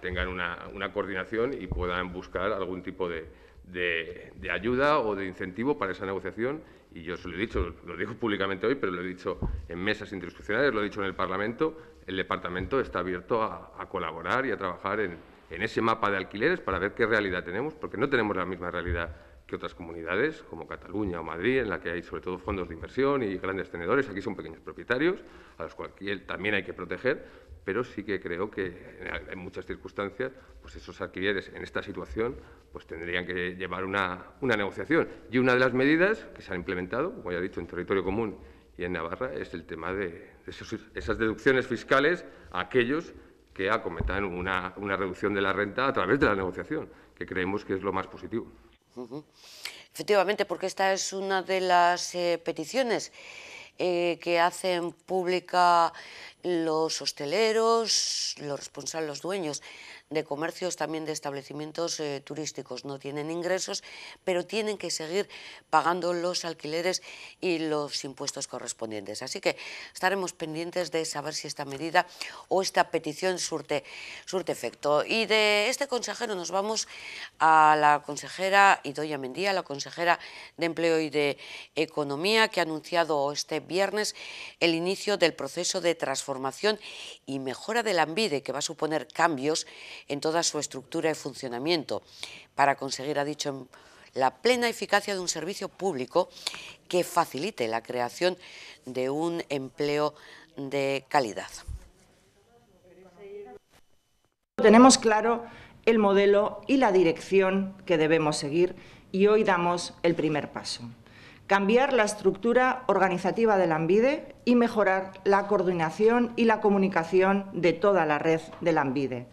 tengan una coordinación y puedan buscar algún tipo de ayuda o de incentivo para esa negociación. Y yo se lo he dicho, lo digo públicamente hoy, pero lo he dicho en mesas interinstitucionales, lo he dicho en el Parlamento. El Departamento está abierto a colaborar y a trabajar en ese mapa de alquileres para ver qué realidad tenemos, porque no tenemos la misma realidad que otras comunidades, como Cataluña o Madrid, en la que hay sobre todo fondos de inversión y grandes tenedores. Aquí son pequeños propietarios, a los cuales también hay que proteger, pero sí que creo que en muchas circunstancias pues esos alquileres en esta situación pues tendrían que llevar una negociación. Y una de las medidas que se han implementado, como ya he dicho, en territorio común y en Navarra, es el tema de esas deducciones fiscales a aquellos que acometan una reducción de la renta a través de la negociación, que creemos que es lo más positivo. Efectivamente, porque esta es una de las peticiones que hacen pública los hosteleros, los responsables, los dueños de comercios, también de establecimientos turísticos. No tienen ingresos, pero tienen que seguir pagando los alquileres y los impuestos correspondientes. Así que estaremos pendientes de saber si esta medida o esta petición surte efecto. Y de este consejero nos vamos a la consejera Idoia Mendia, la consejera de Empleo y de Economía, que ha anunciado este viernes el inicio del proceso de transformación y mejora de Lanbide, que va a suponer cambios en toda su estructura y funcionamiento para conseguir, ha dicho, la plena eficacia de un servicio público que facilite la creación de un empleo de calidad. Tenemos claro el modelo y la dirección que debemos seguir y hoy damos el primer paso. Cambiar la estructura organizativa de Lanbide y mejorar la coordinación y la comunicación de toda la red de Lanbide.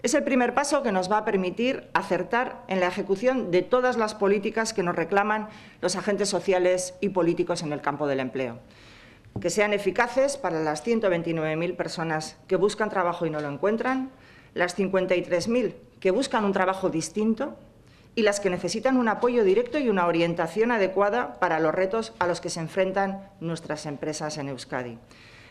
Es el primer paso que nos va a permitir acertar en la ejecución de todas las políticas que nos reclaman los agentes sociales y políticos en el campo del empleo. Que sean eficaces para las 129.000 personas que buscan trabajo y no lo encuentran, las 53.000 que buscan un trabajo distinto y las que necesitan un apoyo directo y una orientación adecuada para los retos a los que se enfrentan nuestras empresas en Euskadi.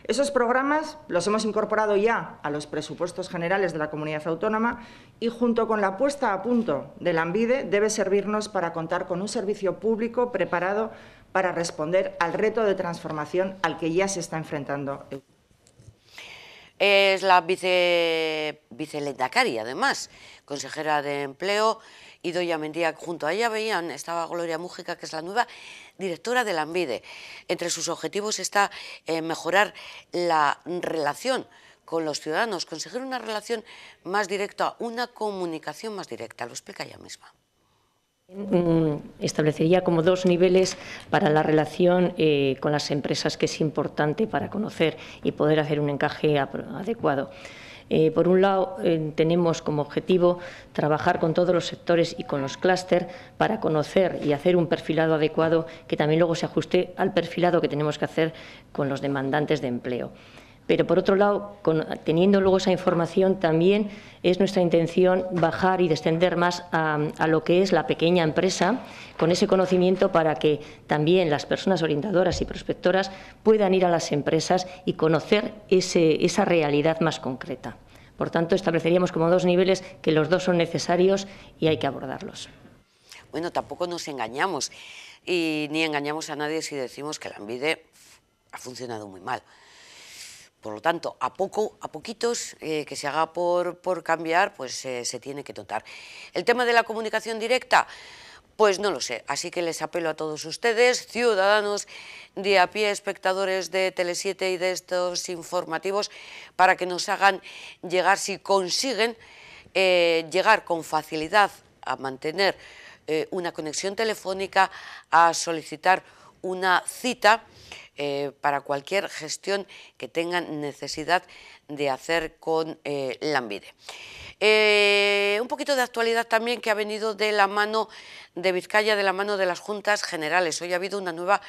Esos programas los hemos incorporado ya a los presupuestos generales de la comunidad autónoma y, junto con la puesta a punto de Lanbide, debe servirnos para contar con un servicio público preparado para responder al reto de transformación al que ya se está enfrentando. Es la vicelehendakari, además, consejera de Empleo, Idoia Mendia. Junto a ella estaba Gloria Mújica, que es la nueva directora de Lanbide. Entre sus objetivos está mejorar la relación con los ciudadanos, conseguir una relación más directa, una comunicación más directa. Lo explica ella misma. Establecería como dos niveles para la relación con las empresas, que es importante para conocer y poder hacer un encaje adecuado. Por un lado, tenemos como objetivo trabajar con todos los sectores y con los clústeres para conocer y hacer un perfilado adecuado que también luego se ajuste al perfilado que tenemos que hacer con los demandantes de empleo. Pero, por otro lado, teniendo luego esa información, también es nuestra intención bajar y descender más a lo que es la pequeña empresa, con ese conocimiento para que también las personas orientadoras y prospectoras puedan ir a las empresas y conocer esa realidad más concreta. Por tanto, estableceríamos como dos niveles que los dos son necesarios y hay que abordarlos. Bueno, tampoco nos engañamos y ni engañamos a nadie si decimos que Lanbide ha funcionado muy mal. Por lo tanto, a poquitos que se haga por cambiar, pues se tiene que notar. El tema de la comunicación directa, pues no lo sé, así que les apelo a todos ustedes, ciudadanos de a pie, espectadores de Tele7 y de estos informativos, para que nos hagan llegar, si consiguen llegar con facilidad a mantener una conexión telefónica, a solicitar una cita, para cualquier gestión que tengan necesidad de hacer con Lanbide. Un poquito de actualidad también, que ha venido de la mano de Vizcaya, de la mano de las Juntas Generales. Hoy ha habido una nueva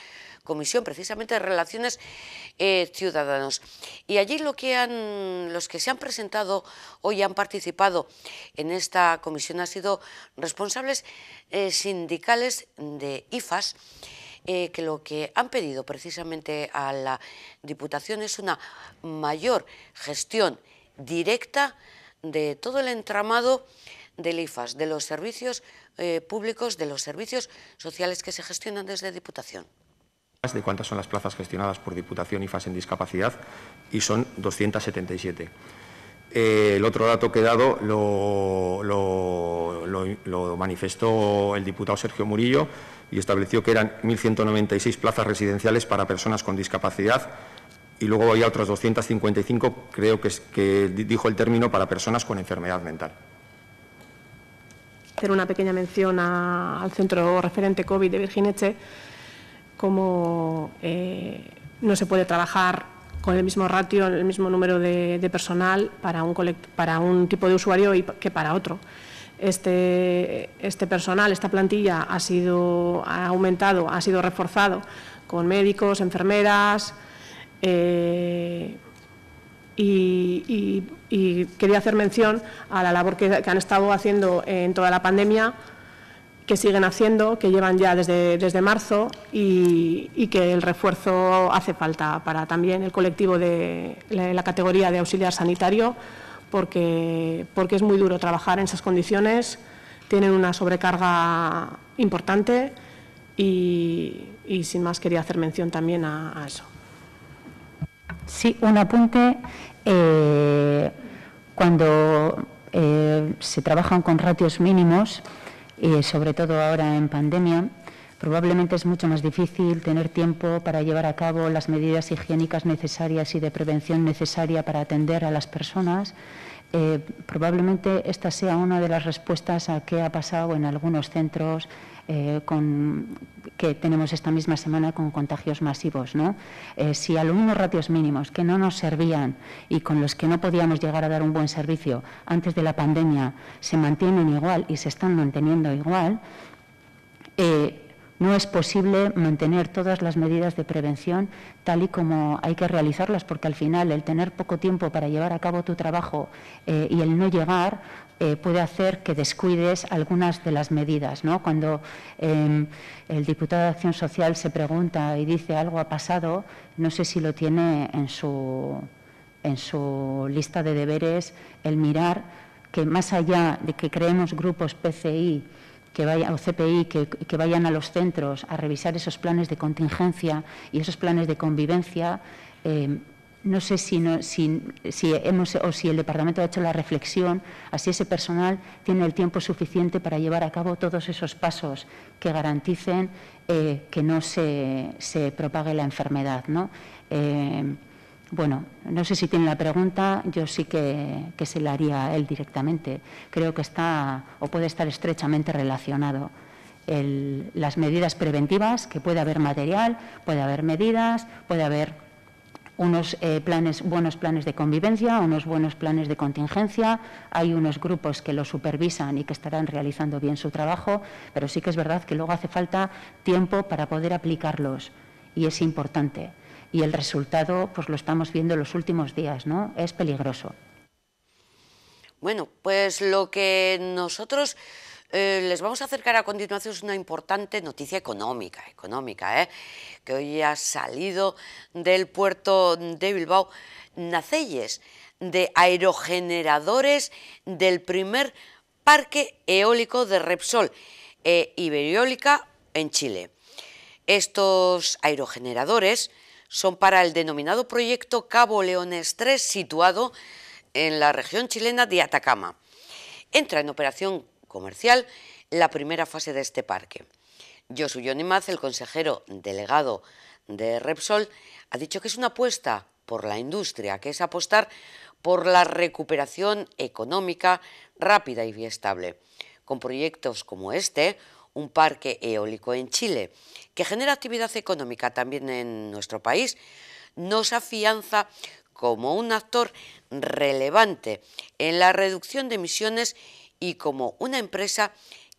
comisión, precisamente de Relaciones Ciudadanos. Y allí los que se han presentado hoy, han participado en esta comisión, han sido responsables sindicales de IFAS, que lo que han pedido precisamente a la Diputación es una mayor gestión directa de todo el entramado del IFAS, de los servicios públicos, de los servicios sociales que se gestionan desde Diputación. De cuántas son las plazas gestionadas por Diputación IFAS en discapacidad, y son 277. El otro dato que he dado lo manifestó el diputado Sergio Murillo y estableció que eran 1.196 plazas residenciales para personas con discapacidad, y luego había otras 255, creo que dijo el término, para personas con enfermedad mental. Hacer una pequeña mención al centro referente COVID de Virgineche, como no se puede trabajar con el mismo ratio, el mismo número de personal para un tipo de usuario que para otro. Este personal, esta plantilla ha aumentado, ha sido reforzado con médicos, enfermeras y quería hacer mención a la labor que han estado haciendo en toda la pandemia, que siguen haciendo, que llevan ya desde marzo y que el refuerzo hace falta para también el colectivo de la categoría de auxiliar sanitario, porque es muy duro trabajar en esas condiciones, tienen una sobrecarga importante y sin más quería hacer mención también a eso. Sí, un apunte. Cuando se trabajan con ratios mínimos, sobre todo ahora en pandemia, probablemente es mucho más difícil tener tiempo para llevar a cabo las medidas higiénicas necesarias y de prevención necesaria para atender a las personas. Probablemente esta sea una de las respuestas a qué ha pasado en algunos centros que tenemos esta misma semana con contagios masivos, ¿no? Si a los mismos ratios mínimos que no nos servían y con los que no podíamos llegar a dar un buen servicio antes de la pandemia se mantienen igual y se están manteniendo igual, no es posible mantener todas las medidas de prevención tal y como hay que realizarlas, porque al final el tener poco tiempo para llevar a cabo tu trabajo y el no llegar puede hacer que descuides algunas de las medidas, ¿no? Cuando el diputado de Acción Social se pregunta y dice algo ha pasado, no sé si lo tiene en su lista de deberes el mirar que más allá de que creemos grupos PCI o CPI que vayan a los centros a revisar esos planes de contingencia y esos planes de convivencia, no sé si el Departamento ha hecho la reflexión a si ese personal tiene el tiempo suficiente para llevar a cabo todos esos pasos que garanticen que no se propague la enfermedad, ¿no? Bueno, no sé si tiene la pregunta, yo sí que se la haría a él directamente. Creo que está o puede estar estrechamente relacionado las medidas preventivas, que puede haber material, puede haber medidas, puede haber unos buenos planes de convivencia, unos buenos planes de contingencia, hay unos grupos que lo supervisan y que estarán realizando bien su trabajo, pero sí que es verdad que luego hace falta tiempo para poder aplicarlos y es importante. Y el resultado, pues lo estamos viendo en los últimos días, ¿no? Es peligroso. Bueno, pues lo que nosotros les vamos a acercar a continuación es una importante noticia económica, que hoy ha salido del puerto de Bilbao, Nacelles, de aerogeneradores del primer parque eólico de Repsol, Ibereólica, en Chile. Estos aerogeneradores son para el denominado proyecto Cabo Leones 3, situado en la región chilena de Atacama. Entra en operación comercial la primera fase de este parque. Josu Yonimaz, el consejero delegado de Repsol, ha dicho que es una apuesta por la industria, que es apostar por la recuperación económica rápida y estable. Con proyectos como este, un parque eólico en Chile, que genera actividad económica también en nuestro país, nos afianza como un actor relevante en la reducción de emisiones y como una empresa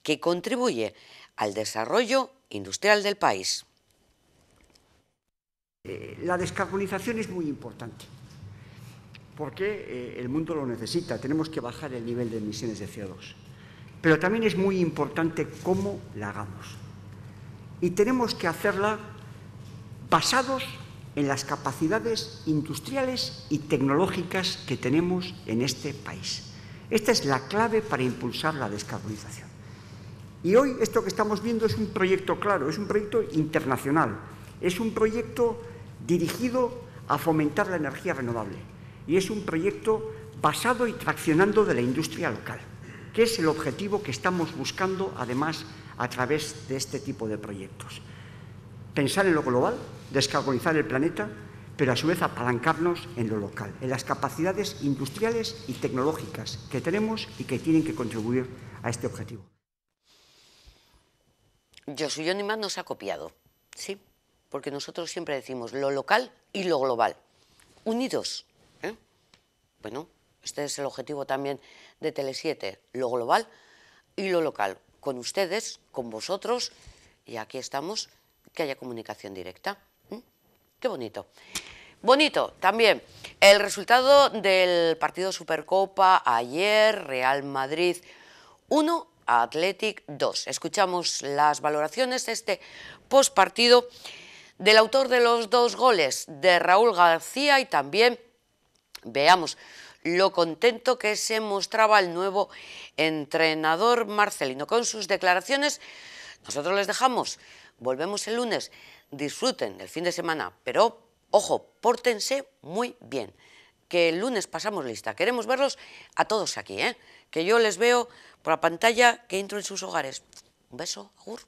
que contribuye al desarrollo industrial del país. La descarbonización es muy importante, porque el mundo lo necesita, tenemos que bajar el nivel de emisiones de CO2. Pero también es muy importante cómo la hagamos. Y tenemos que hacerla basados en las capacidades industriales y tecnológicas que tenemos en este país. Esta es la clave para impulsar la descarbonización. Y hoy esto que estamos viendo es un proyecto claro, es un proyecto internacional, es un proyecto dirigido a fomentar la energía renovable y es un proyecto basado y traccionando de la industria local, que es el objetivo que estamos buscando, además, a través de este tipo de proyectos. Pensar en lo global, descarbonizar el planeta, pero a su vez apalancarnos en lo local, en las capacidades industriales y tecnológicas que tenemos y que tienen que contribuir a este objetivo. Josu Yonimaz nos ha copiado, sí, porque nosotros siempre decimos lo local y lo global. unidos. Bueno, este es el objetivo también de Tele7, lo global y lo local. Con ustedes, con vosotros, y aquí estamos, que haya comunicación directa. Qué bonito. Bonito también el resultado del partido Supercopa ayer, Real Madrid 1, Athletic 2. Escuchamos las valoraciones de este postpartido del autor de los 2 goles, de Raúl García, y también veamos lo contento que se mostraba el nuevo entrenador Marcelino con sus declaraciones. Nosotros les dejamos, volvemos el lunes, disfruten del fin de semana, pero ojo, pórtense muy bien, que el lunes pasamos lista, queremos verlos a todos aquí, que yo les veo por la pantalla que entro en sus hogares. Un beso, agur.